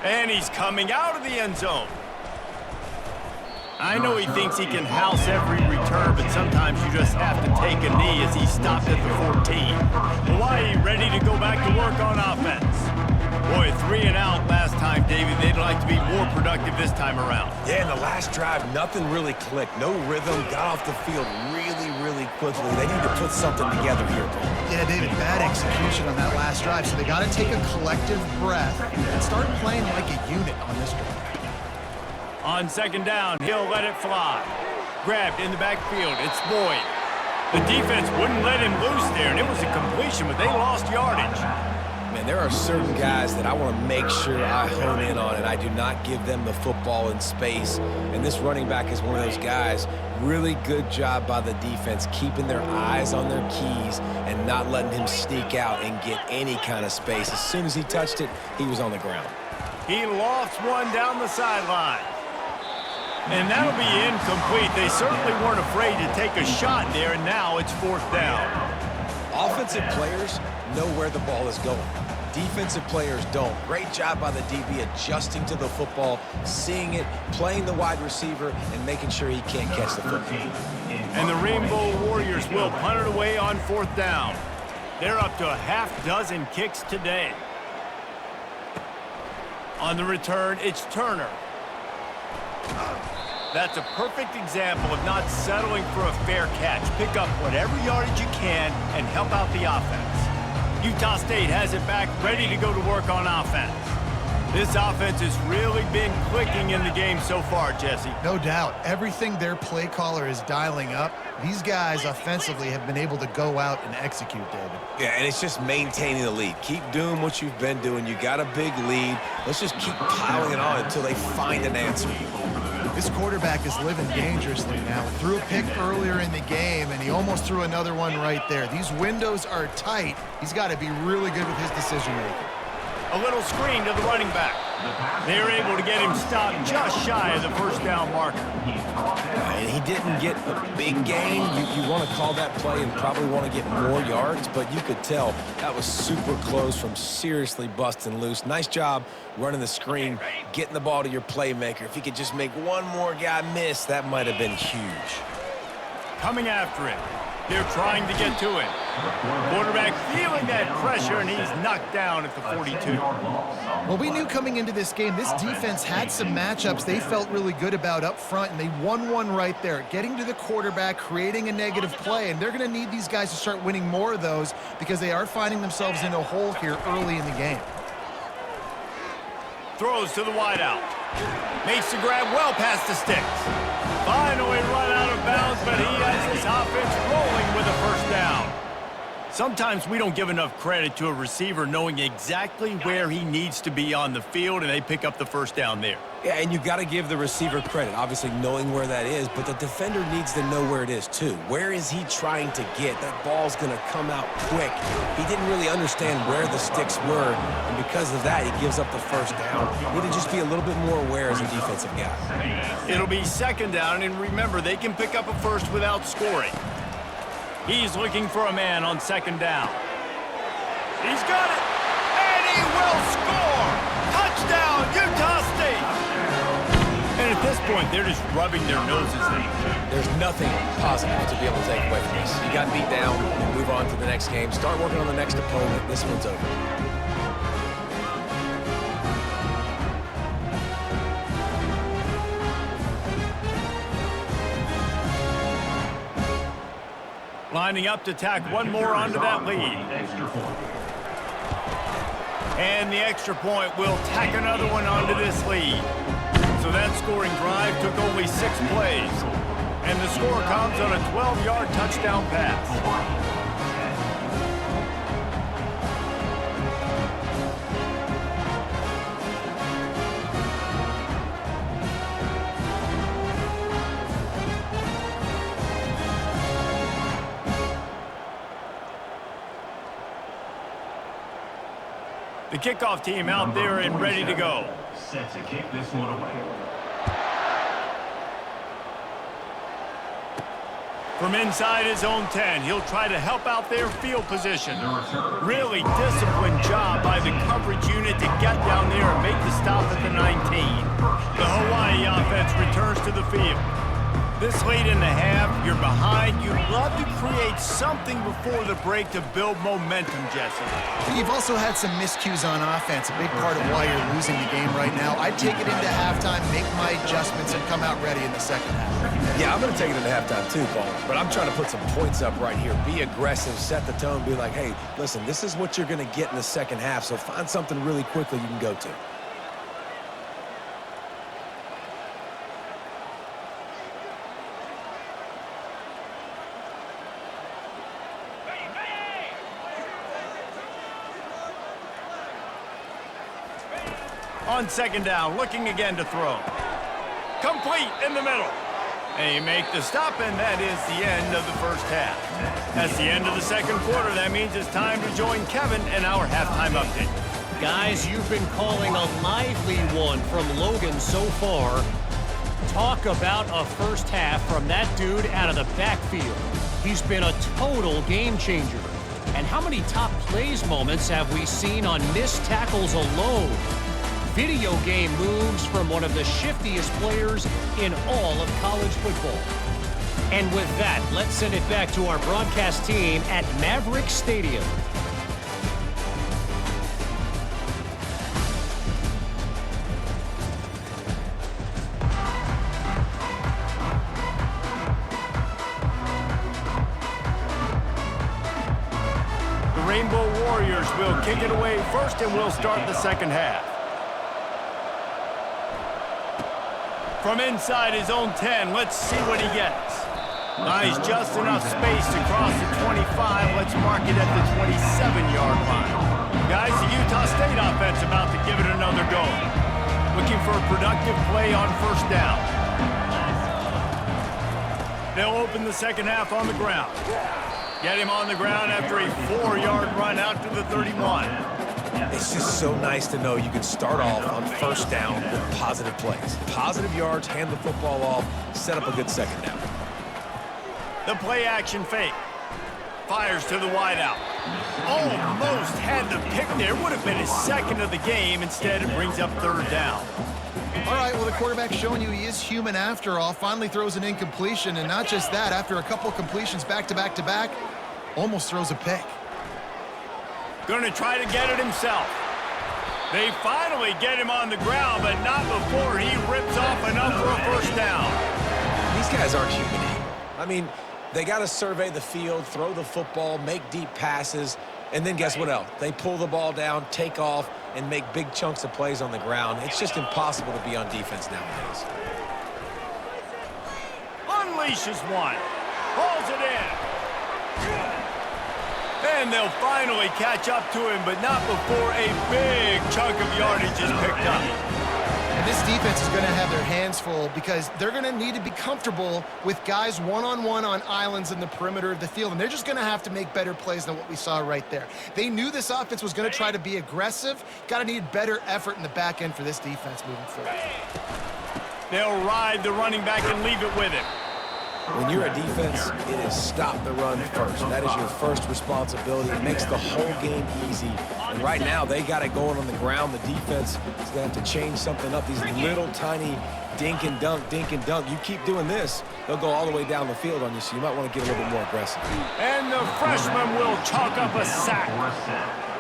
And he's coming out of the end zone. I know he thinks he can house every return, but sometimes you just have to take a knee as he stopped at the 14. Hawaii ready to go back to work on offense. Boy, 3 and out last time, David. They'd like to be more productive this time around. Yeah, in the last drive, nothing really clicked. No rhythm, got off the field really quickly. They need to put something together here, bro. Yeah, David, bad execution on that last drive, so they got to take a collective breath and start playing like a unit on this drive. On second down, he'll let it fly. Grabbed in the backfield, it's Boyd. The defense wouldn't let him loose there, and it was a completion, but they lost yardage. Man, there are certain guys that I want to make sure I hone in on, and I do not give them the football in space. And this running back is one of those guys. Really good job by the defense, keeping their eyes on their keys and not letting him sneak out and get any kind of space. As soon as he touched it, he was on the ground. He lofts one down the sideline. And that'll be incomplete. They certainly weren't afraid to take a shot there, and now it's 4th down. Offensive players know where the ball is going. Defensive players don't. Great job by the DB adjusting to the football, seeing it, playing the wide receiver, and making sure he can't catch the football. And the Rainbow Warriors will punt it away on 4th down. They're up to a half-dozen kicks today. On the return, it's Turner. That's a perfect example of not settling for a fair catch. Pick up whatever yardage you can and help out the offense. Utah State has it back, ready to go to work on offense. This offense has really been clicking in the game so far, Jesse. No doubt. Everything their play caller is dialing up, these guys offensively have been able to go out and execute, David. Yeah, and it's just maintaining the lead. Keep doing what you've been doing. You got a big lead. Let's just keep piling it on until they find an answer. This quarterback is living dangerously now. Threw a pick earlier in the game, and he almost threw another one right there. These windows are tight. He's got to be really good with his decision-making. A little screen to the running back. They're able to get him stopped just shy of the 1st down marker. And he didn't get a big gain. You want to call that play and probably want to get more yards, but you could tell that was super close from seriously busting loose. Nice job running the screen, getting the ball to your playmaker. If he could just make one more guy miss, that might have been huge. Coming after him. They're trying to get to him. Quarterback feeling that pressure, and he's knocked down at the 42. Well, we knew coming into this game, this defense had some matchups they felt really good about up front, and they won one right there, getting to the quarterback, creating a negative play, and they're going to need these guys to start winning more of those because they are finding themselves in a hole here early in the game. Throws to the wideout. Makes the grab well past the sticks. Finally run out of bounds, but he has his offense rolling with a 1st down. Sometimes we don't give enough credit to a receiver knowing exactly where he needs to be on the field, and they pick up the 1st down there. Yeah, and you got to give the receiver credit, obviously knowing where that is, but the defender needs to know where it is too. Where is he trying to get? That ball's going to come out quick. He didn't really understand where the sticks were, and because of that, he gives up the 1st down. Need to just be a little bit more aware as a defensive guy. It'll be 2nd down, and remember, they can pick up a 1st without scoring. He's looking for a man on 2nd down. He's got it, and he will score! Touchdown, Utah State! And at this point, they're just rubbing their noses in. There's nothing positive to be able to take away from this. You got beat down, and move on to the next game. Start working on the next opponent. This one's over. Lining up to tack one more onto that lead. And the extra point will tack another one onto this lead. So that scoring drive took only 6 plays. And the score comes on a 12-yard touchdown pass. The kickoff team out there and ready to go. Set to kick this one away. From inside his own 10, he'll try to help out their field position. Really disciplined job by the coverage unit to get down there and make the stop at the 19. The Hawaii offense returns to the field. This late in the half, you're behind. You'd love to create something before the break to build momentum, Jesse. You've also had some miscues on offense, a big part of why you're losing the game right now. I'd take it into halftime, make my adjustments, and come out ready in the second half. Yeah, I'm going to take it into halftime too, Paul. But I'm trying to put some points up right here. Be aggressive, set the tone, be like, hey, listen, this is what you're going to get in the second half, so find something really quickly you can go to. On second down, looking again to throw. Complete in the middle. And you make the stop, and that is the end of the first half. That's the end of the second quarter. That means it's time to join Kevin and our halftime update. Guys, you've been calling a lively one from Logan so far. Talk about a first half from that dude out of the backfield. He's been a total game changer. And how many top plays moments have we seen on missed tackles alone? Video game moves from one of the shiftiest players in all of college football. And with that, let's send it back to our broadcast team at Maverick Stadium. The Rainbow Warriors will kick it away first, and we'll start the second half. From inside his own 10, let's see what he gets. Nice, just enough space to cross the 25. Let's mark it at the 27-yard line. Guys, the Utah State offense about to give it another go. Looking for a productive play on first down. They'll open the second half on the ground. Get him on the ground after a 4-yard run out to the 31. It's just so nice to know you can start off on first down with positive plays. Positive yards, hand the football off, set up a good second down. The play action fake. Fires to the wideout. Almost had the pick there. Would have been his second of the game. Instead, it brings up third down. All right, well, the quarterback's showing you he is human after all. Finally throws an incompletion, and not just that, after a couple completions back-to-back-to-back, almost throws a pick. Going to try to get it himself. They finally get him on the ground, but not before he rips off enough for a first down. These guys aren't human anymore. I mean, they got to survey the field, throw the football, make deep passes, and then guess what else? They pull the ball down, take off, and make big chunks of plays on the ground. It's just impossible to be on defense nowadays. Unleashes one. Hauls it in. And they'll finally catch up to him, but not before a big chunk of yardage is picked up. And this defense is going to have their hands full because they're going to need to be comfortable with guys one-on-one on islands in the perimeter of the field, and they're just going to have to make better plays than what we saw right there. They knew this offense was going to try to be aggressive. Got to need better effort in the back end for this defense moving forward. They'll ride the running back and leave it with him. When you're a defense, it is stop the run first. That is your first responsibility. It makes the whole game easy. And right now, they got it going on the ground. The defense is going to have to change something up. These little tiny dink and dunk, dink and dunk. You keep doing this, they'll go all the way down the field on you, so you might want to get a little bit more aggressive. And the freshman will chalk up a sack.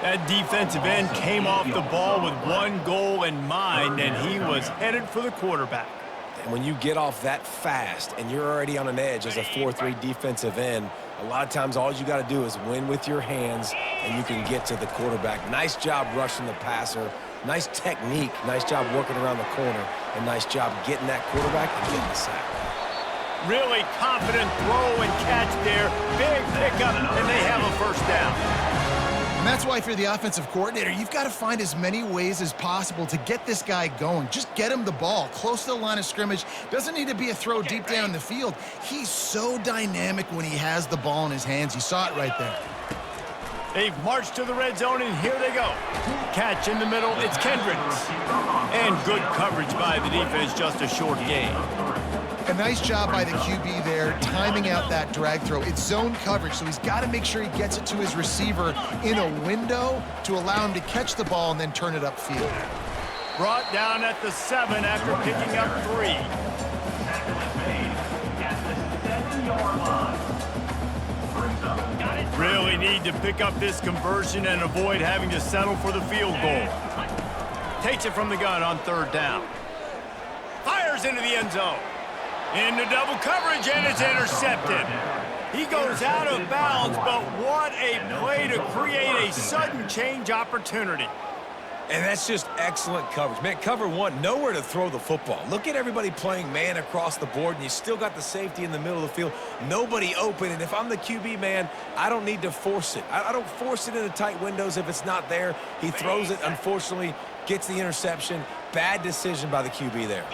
That defensive end came off the ball with one goal in mind, and he was headed for the quarterback. And when you get off that fast and you're already on an edge as a 4-3 defensive end, a lot of times all you got to do is win with your hands and you can get to the quarterback. Nice job rushing the passer. Nice technique. Nice job working around the corner. And nice job getting that quarterback and getting the sack. Really confident throw and catch there. Big pickup, and they have a first down. And that's why if you're the offensive coordinator, you've got to find as many ways as possible to get this guy going. Just get him the ball close to the line of scrimmage. Doesn't need to be a throw deep down the field. He's so dynamic when he has the ball in his hands. You saw it right there. They've marched to the red zone, and here they go. Catch in the middle, it's Kendricks. And good coverage by the defense, just a short gain. A nice job by the QB there, timing out that drag throw. It's zone coverage, so he's got to make sure he gets it to his receiver in a window to allow him to catch the ball and then turn it upfield. Brought down at the 7 after picking up 3. Tackle is made at the 7-yard line. Brings up. Really need to pick up this conversion and avoid having to settle for the field goal. Takes it from the gun on 3rd down. Fires into the end zone. Into double coverage, and it's intercepted. He goes out of bounds, but what a play to create a sudden change opportunity. And that's just excellent coverage. Man, cover 1, nowhere to throw the football. Look at everybody playing man across the board, and you still got the safety in the middle of the field. Nobody open, and if I'm the QB, man, I don't need to force it. I don't force it into tight windows if it's not there. He throws it, unfortunately, gets the interception. Bad decision by the QB there.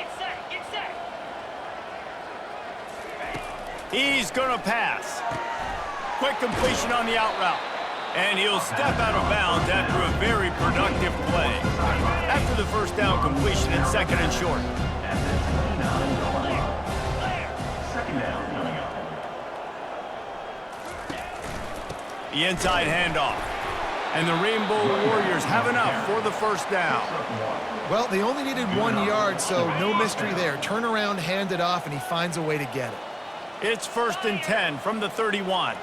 He's going to pass. Quick completion on the out route. And he'll step out of bounds after a very productive play. After the first down completion and 2nd and short. Second down coming up. The inside handoff. And the Rainbow Warriors have enough for the first down. Well, they only needed 1 yard, so no mystery there. Turn around, hand it off, and he finds a way to get it. It's 1st and 10 from the 31.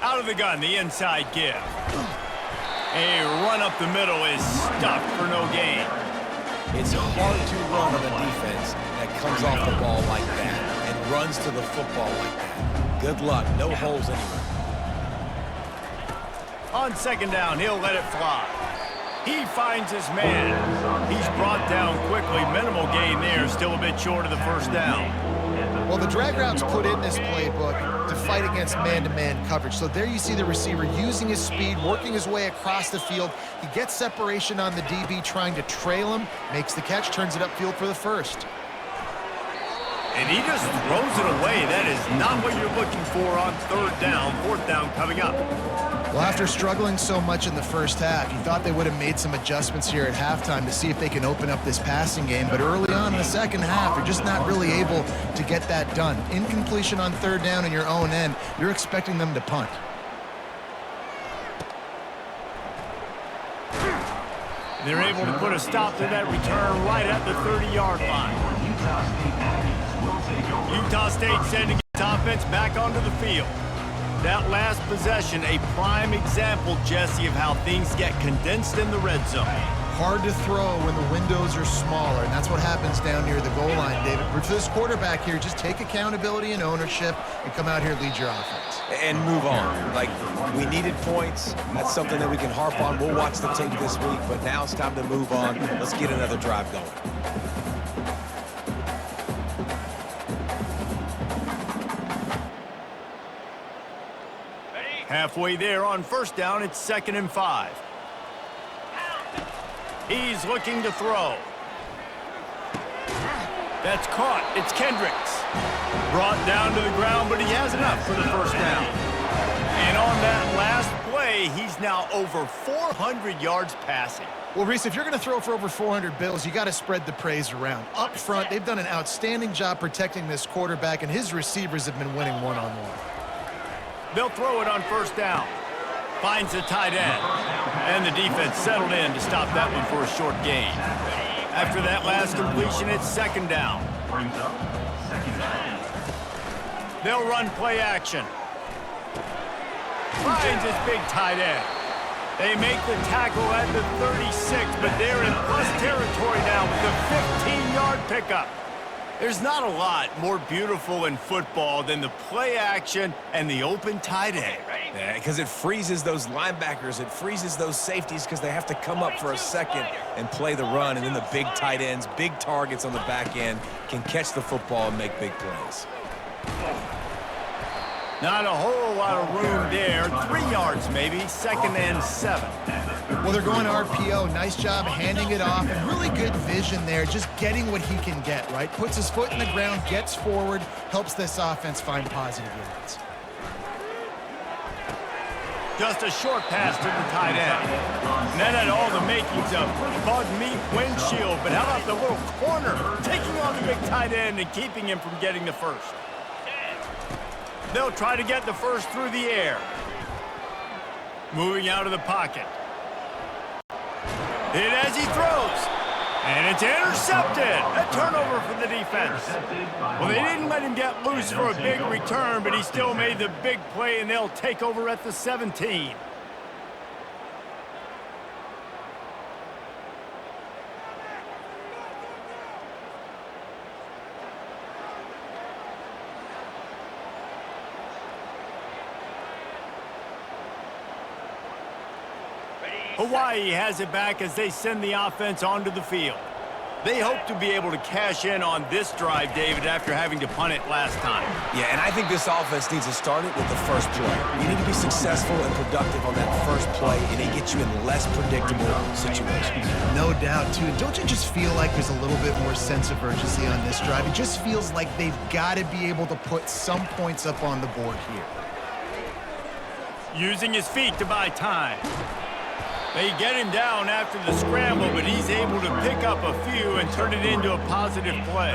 Out of the gun, the inside give. A run up the middle is stuffed for no gain. It's hard to run on a defense that comes off the ball like that and runs to the football like that. Good luck. No holes anywhere. On 2nd down, he'll let it fly. He finds his man. He's brought down quickly. Minimal gain there, still a bit short of the first down. Well, the drag route's put in this playbook to fight against man-to-man coverage. So there you see the receiver using his speed, working his way across the field. He gets separation on the DB, trying to trail him, makes the catch, turns it upfield for the first. And he just throws it away. That is not what you're looking for on 3rd down. 4th down coming up. Well, after struggling so much in the first half, you thought they would have made some adjustments here at halftime to see if they can open up this passing game. But early on in the second half, they're just not really able to get that done. Incompletion on 3rd down in your own end, you're expecting them to punt. They're able to put a stop to that return right at the 30-yard line. Utah State sending its offense back onto the field. That last possession, a prime example, Jesse, of how things get condensed in the red zone. Hard to throw when the windows are smaller, and that's what happens down near the goal line, David. For this quarterback here, just take accountability and ownership and come out here and lead your offense. And move on. Like, we needed points. That's something that we can harp on. We'll watch the tape this week, but now it's time to move on. Let's get another drive going. Halfway there on 1st down, it's 2nd and 5. He's looking to throw. That's caught. It's Kendricks. Brought down to the ground, but he has enough for the first down. And on that last play, he's now over 400 yards passing. Well, Reese, if you're going to throw for over 400 bills, you got to spread the praise around. Up front, they've done an outstanding job protecting this quarterback, and his receivers have been winning one-on-one. They'll throw it on 1st down. Finds the tight end. And the defense settled in to stop that one for a short gain. After that last completion, it's 2nd down. Brings up 2nd down. They'll run play action. Finds his big tight end. They make the tackle at the 36, but they're in plus territory now with the 15-yard pickup. There's not a lot more beautiful in football than the play action and the open tight end. Yeah, because it freezes those linebackers. It freezes those safeties because they have to come up for a second and play the run. And then the big tight ends, big targets on the back end can catch the football and make big plays. Not a whole lot of room there. 3 yards maybe, 2nd and 7. Well, they're going to RPO. Nice job handing it off, and really good vision there, just getting what he can get, right? Puts his foot in the ground, gets forward, helps this offense find positive yards. Just a short pass to the tight end. And that had all the makings of bug meat windshield, but how about the little corner taking on the big tight end and keeping him from getting the first. They'll try to get the first through the air. Moving out of the pocket. Hit as he throws. And it's intercepted. A turnover for the defense. Well, they didn't let him get loose for a big return, but he still made the big play, and they'll take over at the 17. Hawaii has it back as they send the offense onto the field. They hope to be able to cash in on this drive, David, after having to punt it last time. Yeah, and I think this offense needs to start it with the first play. You need to be successful and productive on that first play, and it gets you in less predictable situations. No doubt, too. Don't you just feel like there's a little bit more sense of urgency on this drive? It just feels like they've got to be able to put some points up on the board here. Using his feet to buy time. They get him down after the scramble, but he's able to pick up a few and turn it into a positive play.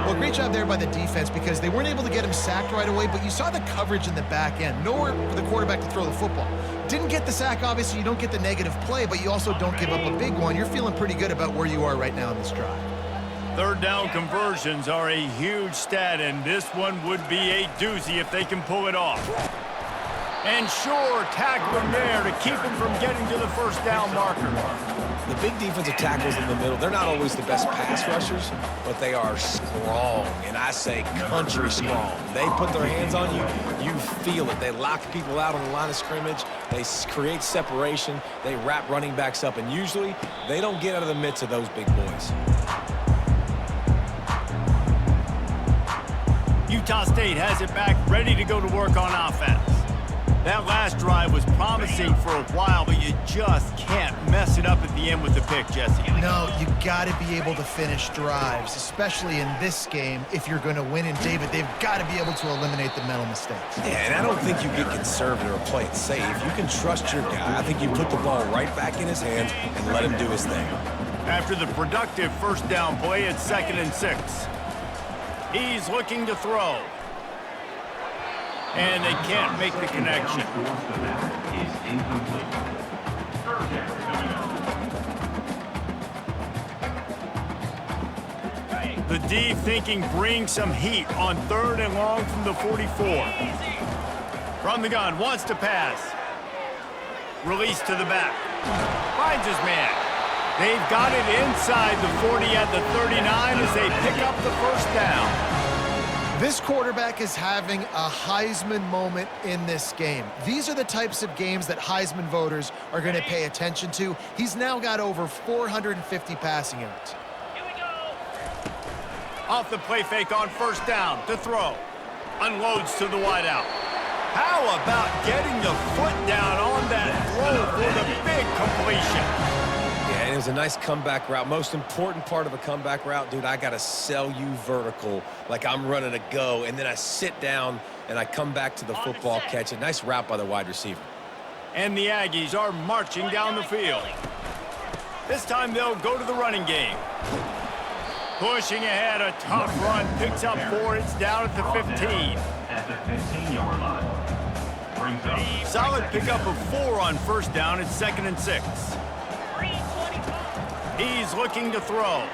Well, great job there by the defense because they weren't able to get him sacked right away, but you saw the coverage in the back end. Nowhere for the quarterback to throw the football. Didn't get the sack, obviously. You don't get the negative play, but you also don't give up a big one. You're feeling pretty good about where you are right now in this drive. Third down conversions are a huge stat, and this one would be a doozy if they can pull it off. And sure, tackle him there to keep him from getting to the first down marker. The big defensive tackles in the middle, they're not always the best pass rushers, but they are strong, and I say country strong. They put their hands on you, you feel it. They lock people out on the line of scrimmage. They create separation. They wrap running backs up, and usually they don't get out of the midst of those big boys. Utah State has it back, ready to go to work on offense. That last drive was promising for a while, but you just can't mess it up at the end with the pick, Jesse. No, you got to be able to finish drives, especially in this game. If you're going to win, and David, they've got to be able to eliminate the mental mistakes. Yeah, and I don't think you get conservative or play it safe. You can trust your guy. I think you put the ball right back in his hands and let him do his thing. After the productive first down play, it's 2nd and 6. He's looking to throw. And they can't make the connection. The D thinking bring some heat on 3rd and long from the 44. From the gun, wants to pass. Release to the back. Finds his man. They've got it inside the 40 at the 39 as they pick up the first down. This quarterback is having a Heisman moment in this game. These are the types of games that Heisman voters are going to pay attention to. He's now got over 450 passing yards. Here we go. Off the play fake on first down to throw. Unloads to the wideout. How about getting the foot down on that throw for the big completion? Yeah, and it was a nice comeback route. Most important part of a comeback route, dude, I got to sell you vertical like I'm running a go, and then I sit down and I come back to the football, catch it. Nice route by the wide receiver. And the Aggies are marching down the field. This time they'll go to the running game. Pushing ahead, a tough run, picks up 4, it's down at the 15. At the 15-yard line. Brings up. Solid pickup of 4 on first down, it's 2nd and 6. He's looking to throw.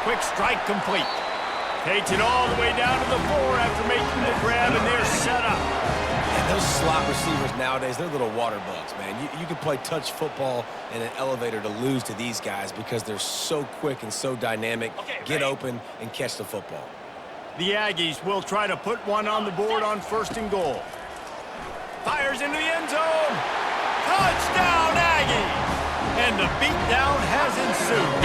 Quick strike complete. Takes it all the way down to the 4 after making the grab, and they're set up. And those slot receivers nowadays, they're little water bugs, man. You can play touch football in an elevator to lose to these guys because they're so quick and so dynamic. Get open and catch the football. The Aggies will try to put one on the board on 1st and goal. Fires into the end zone. Touchdown, Aggies! And the beatdown has ensued.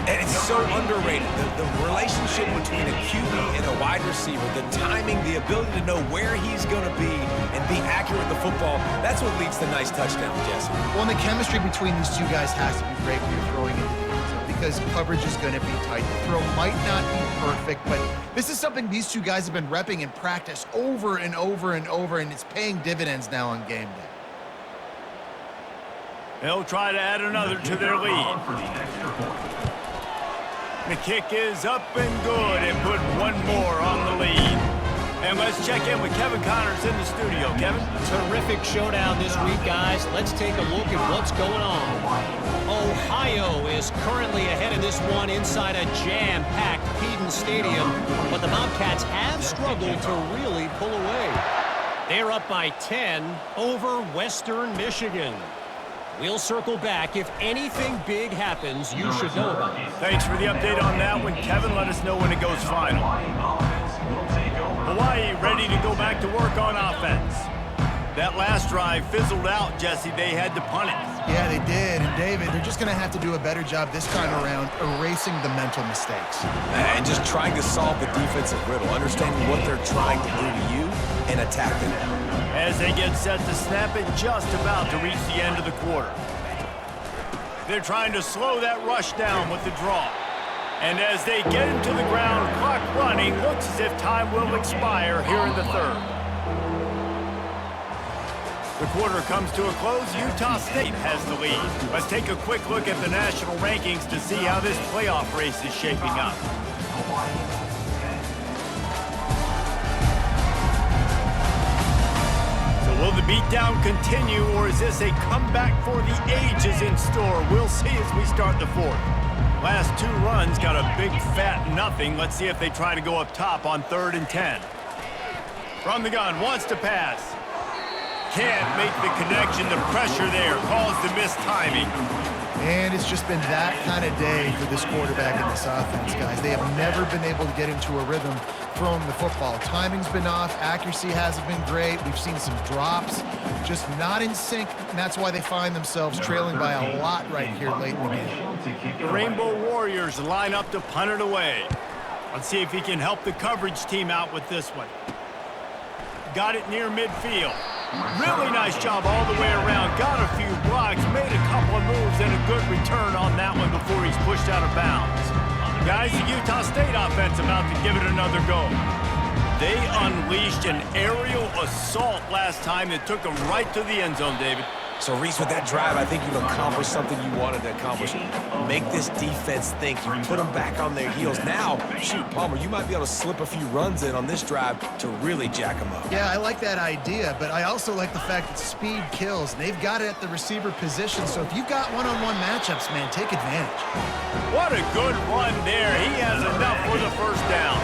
And it's so underrated. The relationship between a QB and a wide receiver, the timing, the ability to know where he's going to be and be accurate with the football, that's what leads to nice touchdowns, Jesse. Well, and the chemistry between these two guys has to be great when you're throwing into the end zone because coverage is going to be tight. The throw might not be perfect, but this is something these two guys have been repping in practice over and over and over, and it's paying dividends now on game day. They'll try to add another to their lead. For the extra point. The kick is up and good and put one more on the lead. And let's check in with Kevin Connors in the studio. Kevin? Terrific showdown this week, guys. Let's take a look at what's going on. Ohio is currently ahead of this one inside a jam-packed Peden Stadium, but the Bobcats have struggled to really pull away. They're up by 10 over Western Michigan. We'll circle back. If anything big happens, you should know about it. Thanks for the update on that one, Kevin. Let us know when it goes final. Hawaii ready to go back to work on offense. That last drive fizzled out, Jesse. They had to punt it. Yeah, they did. And David, they're just going to have to do a better job this time around erasing the mental mistakes. And just trying to solve the defensive riddle, understanding what they're trying to do to you and attacking it. As they get set to snap it, just about to reach the end of the quarter. They're trying to slow that rush down with the draw. And as they get into the ground, clock running, looks as if time will expire here in the third. The quarter comes to a close. Utah State has the lead. Let's take a quick look at the national rankings to see how this playoff race is shaping up. So will the beatdown continue, or is this a comeback for the ages in store? We'll see as we start the fourth. Last two runs got a big fat nothing. Let's see if they try to go up top on 3rd and 10. From the gun, wants to pass. Can't make the connection. The pressure there caused the missed timing. And it's just been that kind of day for this quarterback in this offense, guys. They have never been able to get into a rhythm throwing the football. Timing's been off. Accuracy hasn't been great. We've seen some drops. Just not in sync, and that's why they find themselves trailing by a lot right here late in the game. The Rainbow Warriors line up to punt it away. Let's see if he can help the coverage team out with this one. Got it near midfield. Really nice job all the way around. Got a few blocks, made a couple of moves, and a good return on that one before he's pushed out of bounds. Guys, the Utah State offense about to give it another go. They unleashed an aerial assault last time that took them right to the end zone, David. So, Reese, with that drive, I think you've accomplished something you wanted to accomplish. Make this defense think. You put them back on their heels. Now, shoot, Palmer, you might be able to slip a few runs in on this drive to really jack them up. Yeah, I like that idea, but I also like the fact that speed kills. They've got it at the receiver position, so if you've got one-on-one matchups, man, take advantage. What a good run there. He has enough for the first down.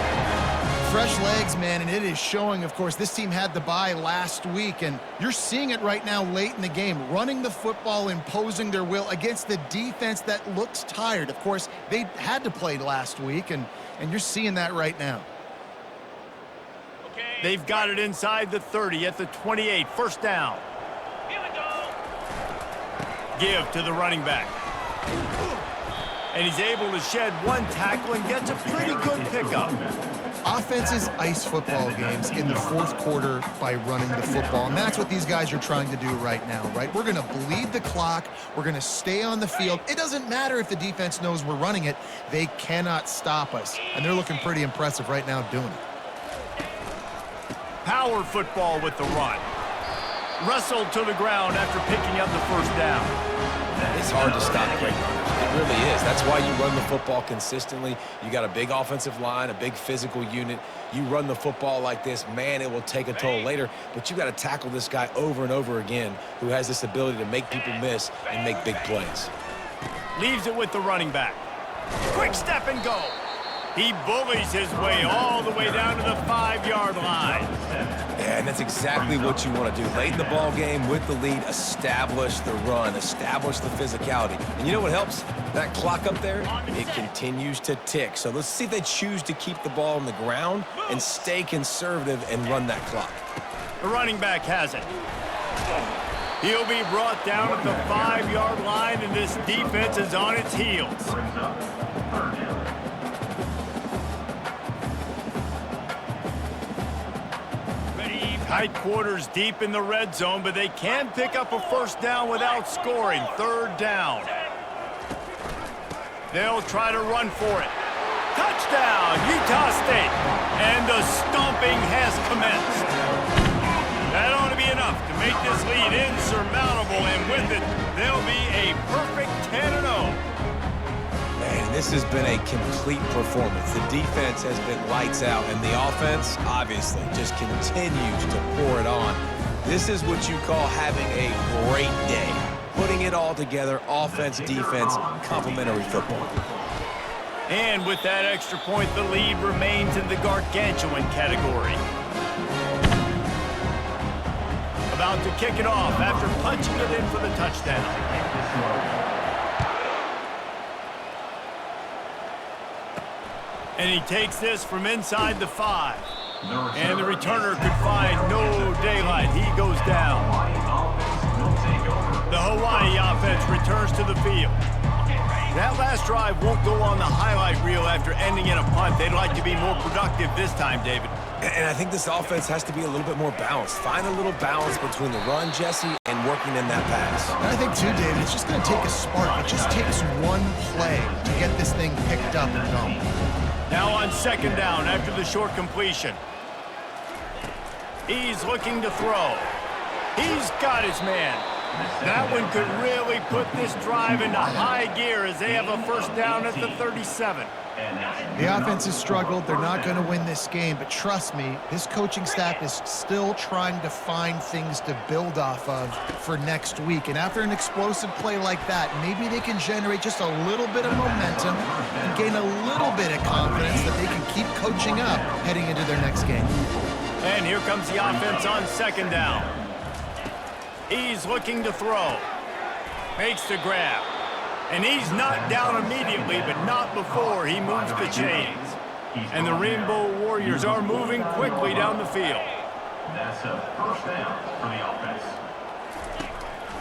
Fresh legs, man, and it is showing. Of course, this team had the bye last week, and you're seeing it right now late in the game, running the football, imposing their will against the defense that looks tired. Of course, they had to play last week, and you're seeing that right now. They've got it inside the 30 at the 28. First down. Here we go. Give to the running back. And he's able to shed one tackle and gets a pretty good pickup. Offenses ice football games in the fourth quarter by running the football, and that's what these guys are trying to do right now, right? We're going to bleed the clock. We're going to stay on the field. It doesn't matter if the defense knows we're running it. They cannot stop us, and they're looking pretty impressive right now doing it. Power football with the run. Wrestled to the ground after picking up the first down. It's hard to stop great runners. It really is. That's why you run the football consistently. You got a big offensive line, a big physical unit. You run the football like this, man, it will take a toll later. But you got to tackle this guy over and over again who has this ability to make people miss and make big plays. Leaves it with the running back. Quick step and go. He bullies his way all the way down to the 5-yard line. Yeah, and that's exactly what you want to do. Late in the ball game with the lead, establish the run, establish the physicality. And you know what helps? That clock up there, it continues to tick. So let's see if they choose to keep the ball on the ground and stay conservative and run that clock. The running back has it. He'll be brought down at the 5-yard line, and this defense is on its heels. Tight quarters deep in the red zone, but they can pick up a first down without scoring. 3rd down. They'll try to run for it. Touchdown, Utah State. And the stomping has commenced. That ought to be enough to make this lead insurmountable, and with it, they'll be a perfect 10-0. Man, this has been a complete performance. The defense has been lights out, and the offense, obviously, just continues to pour it on. This is what you call having a great day. Putting it all together, offense, defense, complementary football. And with that extra point, the lead remains in the gargantuan category. About to kick it off after punching it in for the touchdown. And he takes this from inside the 5. And the returner could find no daylight. He goes down. The Hawaii offense returns to the field. That last drive won't go on the highlight reel after ending in a punt. They'd like to be more productive this time, David. And I think this offense has to be a little bit more balanced. Find a little balance between the run, Jesse, and working in that pass. And I think, too, David, it's just going to take a spark. It just takes one play to get this thing picked up and going. Now on second down after the short completion. He's looking to throw. He's got his man. That one could really put this drive into high gear as they have a first down at the 37. The offense has struggled. They're not going to win this game, but trust me, this coaching staff is still trying to find things to build off of for next week. And after an explosive play like that, maybe they can generate just a little bit of momentum and gain a little bit of confidence that they can keep coaching up heading into their next game. And here comes the offense on second down. He's looking to throw. Makes the grab. And he's knocked down immediately, but not before he moves the chains. And the Rainbow Warriors are moving quickly down the field. That's a first down for the offense.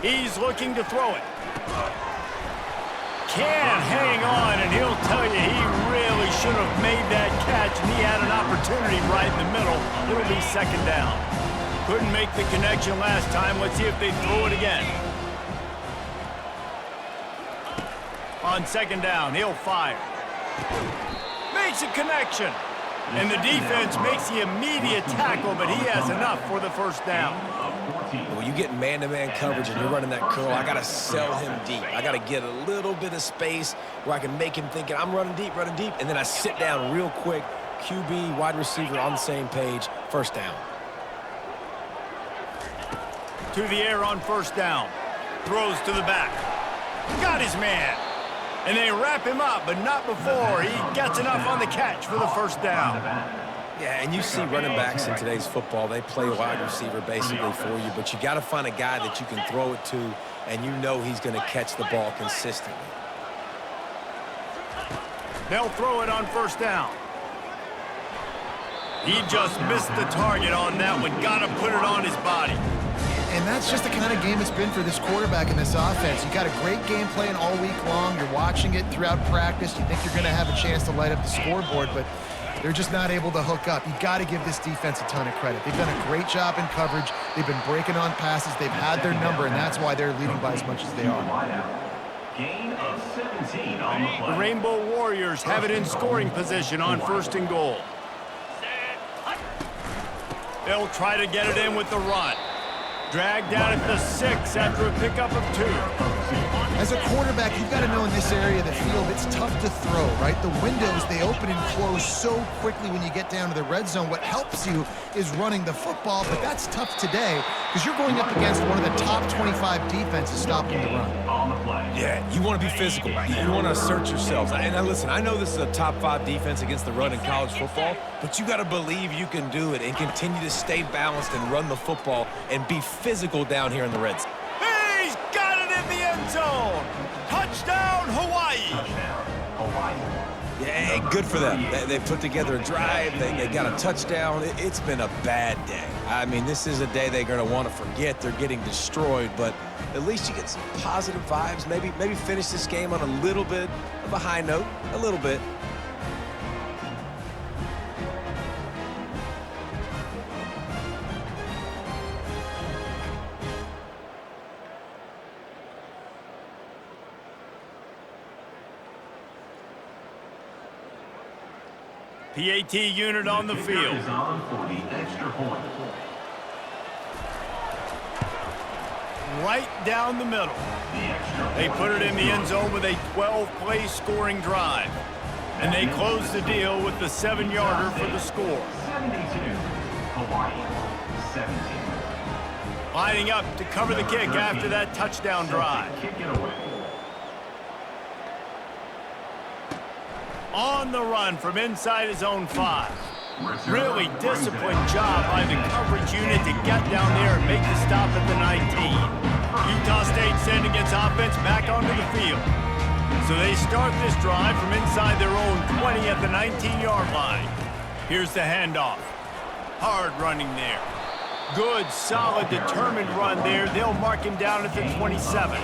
He's looking to throw it. Can't hang on, and he'll tell you he really should have made that catch, and he had an opportunity right in the middle. It'll be second down. Couldn't make the connection last time. Let's see if they throw it again. On second down, he'll fire. Makes a connection. And the defense makes the immediate tackle, but he has enough for the first down. When you get man-to-man coverage and you're running that curl, I got to sell him deep. I got to get a little bit of space where I can make him thinking I'm running deep, and then I sit down real quick. QB, wide receiver on the same page, first down. To the air on first down. Throws to the back. Got his man. And they wrap him up, but not before he gets enough on the catch for the first down. Yeah, and you see running backs in today's football, they play wide receiver basically for you, but you got to find a guy that you can throw it to, and you know he's going to catch the ball consistently. They'll throw it on first down. He just missed the target on that one. Got to put it on his body. And that's just the kind of game it's been for this quarterback in this offense. You got a great game plan all week long. You're watching it throughout practice. You think you're going to have a chance to light up the scoreboard, but they're just not able to hook up. You got to give this defense a ton of credit. They've done a great job in coverage. They've been breaking on passes. They've had their number, and that's why they're leading by as much as they are. Gain of 17 on the play. The Rainbow Warriors have it in scoring position on first and goal. They'll try to get it in with the run. Dragged down at the 6 after a pickup of 2. As a quarterback, you've got to know in this area of the field, it's tough to throw, right? The windows, they open and close so quickly when you get down to the red zone. What helps you is running the football, but that's tough today because you're going up against one of the top 25 defenses stopping the run. Yeah, you want to be physical. You want to assert yourselves. And listen, I know this is a top 5 defense against the run in college football, but you got to believe you can do it and continue to stay balanced and run the football and be physical down here in the red zone. He's got it in the end zone. Touchdown, Hawaii. Yeah, good for them. They put together a drive. They got a touchdown. It's been a bad day. I mean, this is a day they're going to want to forget. They're getting destroyed, but at least you get some positive vibes. Maybe finish this game on a little bit of a high note, a little bit. PAT unit on the field. right down the middle. They put it in the end zone with a 12-play scoring drive. And they close the deal with the 7-yarder for the score. 72, Hawaii, 17. Lining up to cover the kick after that touchdown drive. Kick it away. On the run from inside his own 5. Really disciplined job by the coverage unit to get down there and make the stop at the 19. Utah State sending its offense back onto the field. So they start this drive from inside their own 20 at the 19-yard line. Here's the handoff. Hard running there. Good, solid, determined run there. They'll mark him down at the 27.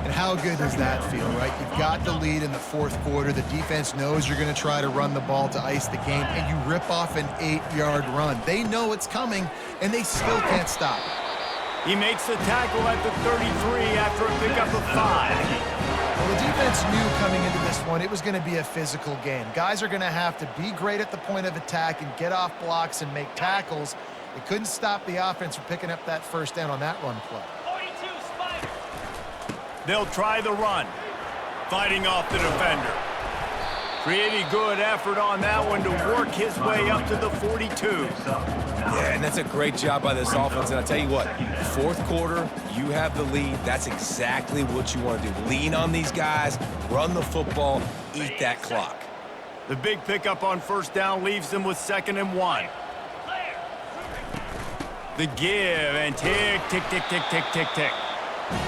And how good does that feel, right? You've got the lead in the fourth quarter. The defense knows you're going to try to run the ball to ice the game, and you rip off an 8-yard run. They know it's coming, and they still can't stop it. He makes the tackle at the 33 after a pickup of 5. Well, the defense knew coming into this one it was going to be a physical game. Guys are going to have to be great at the point of attack and get off blocks and make tackles. They couldn't stop the offense from picking up that first down on that run play. They'll try the run. Fighting off the defender. Pretty good effort on that one to work his way up to the 42. Yeah, and that's a great job by this offense. And I tell you what, fourth quarter, you have the lead. That's exactly what you want to do. Lean on these guys, run the football, eat that clock. The big pickup on first down leaves them with 2nd and 1. The give and tick, tick, tick, tick, tick, tick, tick.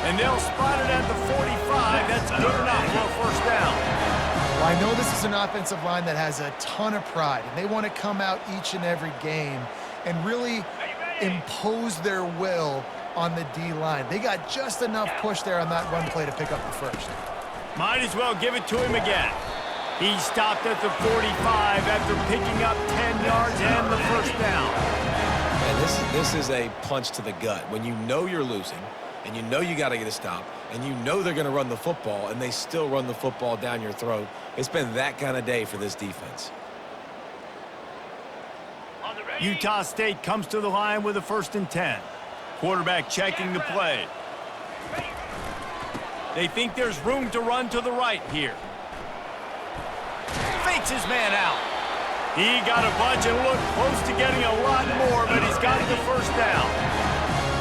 And they'll spot it at the 45. That's good enough for a first down. Well, I know this is an offensive line that has a ton of pride, and they want to come out each and every game and really impose their will on the D-line. They got just enough push there on that run play to pick up the first. Might as well give it to him again. He stopped at the 45 after picking up 10 yards and the first down. Man, this is a punch to the gut. When you know you're losing, and you know you got to get a stop, and you know they're going to run the football, and they still run the football down your throat. It's been that kind of day for this defense. Utah State comes to the line with a 1st and 10. Quarterback checking the play. They think there's room to run to the right here. Fakes his man out. He got a bunch and looked close to getting a lot more, but he's got the first down.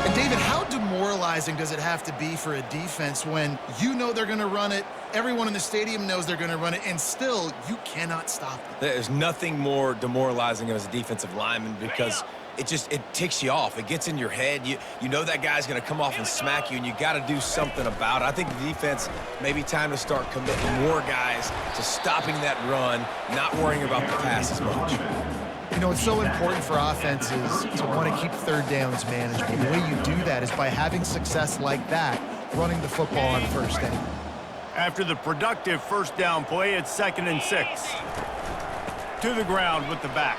And David, how demoralizing does it have to be for a defense when you know they're going to run it, everyone in the stadium knows they're going to run it, and still you cannot stop it? There's nothing more demoralizing as a defensive lineman because it ticks you off. It gets in your head. You know that guy's going to come off and smack you, and you got to do something about it. I think the defense, maybe time to start committing more guys to stopping that run, not worrying about the pass as much. You know, it's so important for offenses to want to keep third downs manageable. The way you do that is by having success like that, running the football on first down. After the productive first down play, it's 2nd and 6. To the ground with the back.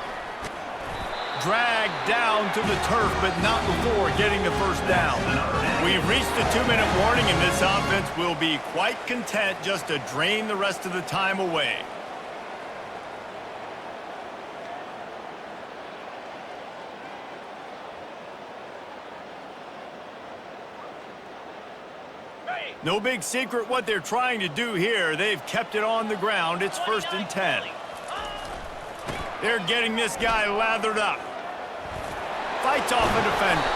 Dragged down to the turf, but not before getting the first down. We've reached the 2-minute warning, and this offense will be quite content just to drain the rest of the time away. No big secret what they're trying to do here. They've kept it on the ground. It's 1st and 10. They're getting this guy lathered up. Fights off a defender.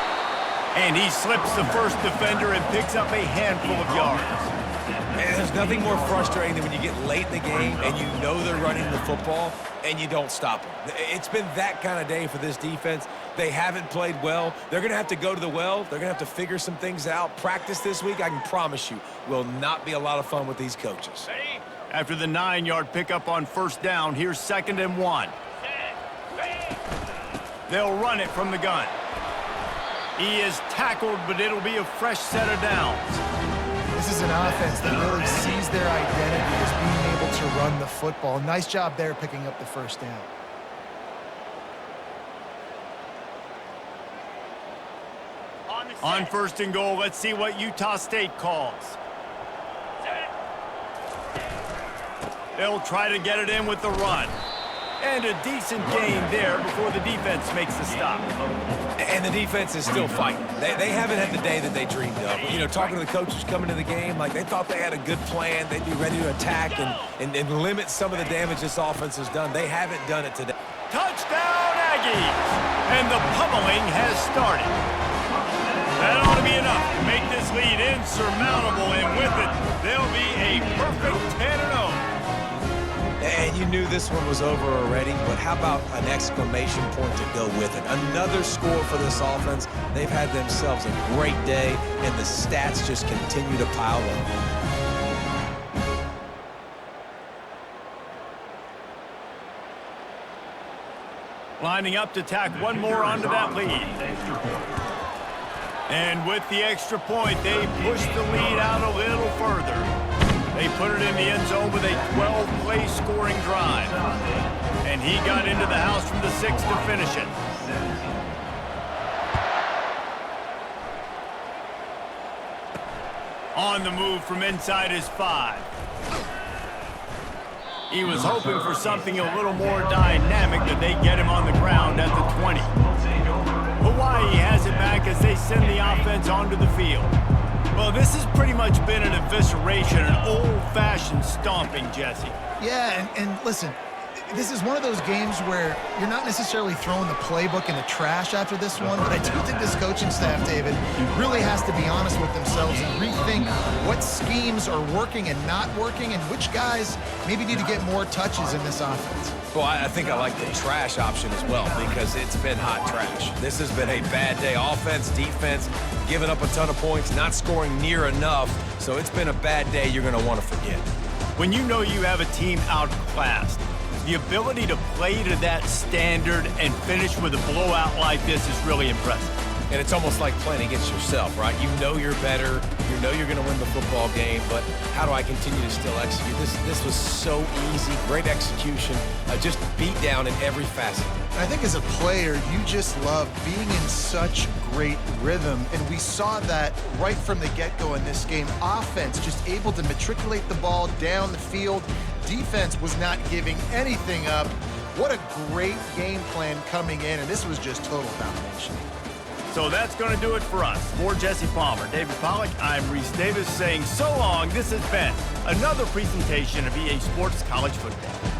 And he slips the first defender and picks up a handful of yards. Man, there's nothing more frustrating than when you get late in the game and you know they're running the football and you don't stop them. It's been that kind of day for this defense. They haven't played well. They're going to have to go to the well. They're going to have to figure some things out. Practice this week, I can promise you, will not be a lot of fun with these coaches. After the 9-yard pickup on first down, here's 2nd and 1. They'll run it from the gun. He is tackled, but it'll be a fresh set of downs. This is an offense that really sees their identity as being able to run the football. Nice job there picking up the first down. On 1st and goal, let's see what Utah State calls. They'll try to get it in with the run. And a decent gain there before the defense makes the stop. And the defense is still fighting. They haven't had the day that they dreamed of. You know, talking to the coaches coming to the game, like they thought they had a good plan. They'd be ready to attack and limit some of the damage this offense has done. They haven't done it today. Touchdown, Aggies! And the pummeling has started. That ought to be enough to make this lead insurmountable, and with it, they'll be a perfect 10-0. And you knew this one was over already, but how about an exclamation point to go with it? Another score for this offense. They've had themselves a great day, and the stats just continue to pile up. Lining up to tack one more onto that lead. And with the extra point, they push the lead out a little further. They put it in the end zone with a 12-play scoring drive. And he got into the house from the 6 to finish it. On the move from inside his 5. He was hoping for something a little more dynamic, that they get him on the ground at the 20. Hawaii has it back as they send the offense onto the field. Well, this has pretty much been an evisceration, an old-fashioned stomping, Jesse. Yeah, and listen, this is one of those games where you're not necessarily throwing the playbook in the trash after this one, but I do think this coaching staff, David, really has to be honest with themselves and rethink what schemes are working and not working, and which guys maybe need to get more touches in this offense. Well, I think I like the trash option as well, because it's been hot trash. This has been a bad day. Offense, defense, giving up a ton of points, not scoring near enough. So it's been a bad day you're going to want to forget. When you know you have a team outclassed, the ability to play to that standard and finish with a blowout like this is really impressive. And it's almost like playing against yourself, right? You know you're better. You know you're going to win the football game, but how do I continue to still execute? This was so easy. Great execution. Just beat down in every facet. I think as a player, you just love being in such great rhythm, and we saw that right from the get-go in this game. Offense just able to matriculate the ball down the field. Defense was not giving anything up. What a great game plan coming in, and this was just total domination. So that's going to do it for us. For Jesse Palmer, David Pollack, I'm Reese Davis saying so long. This has been another presentation of EA Sports College Football.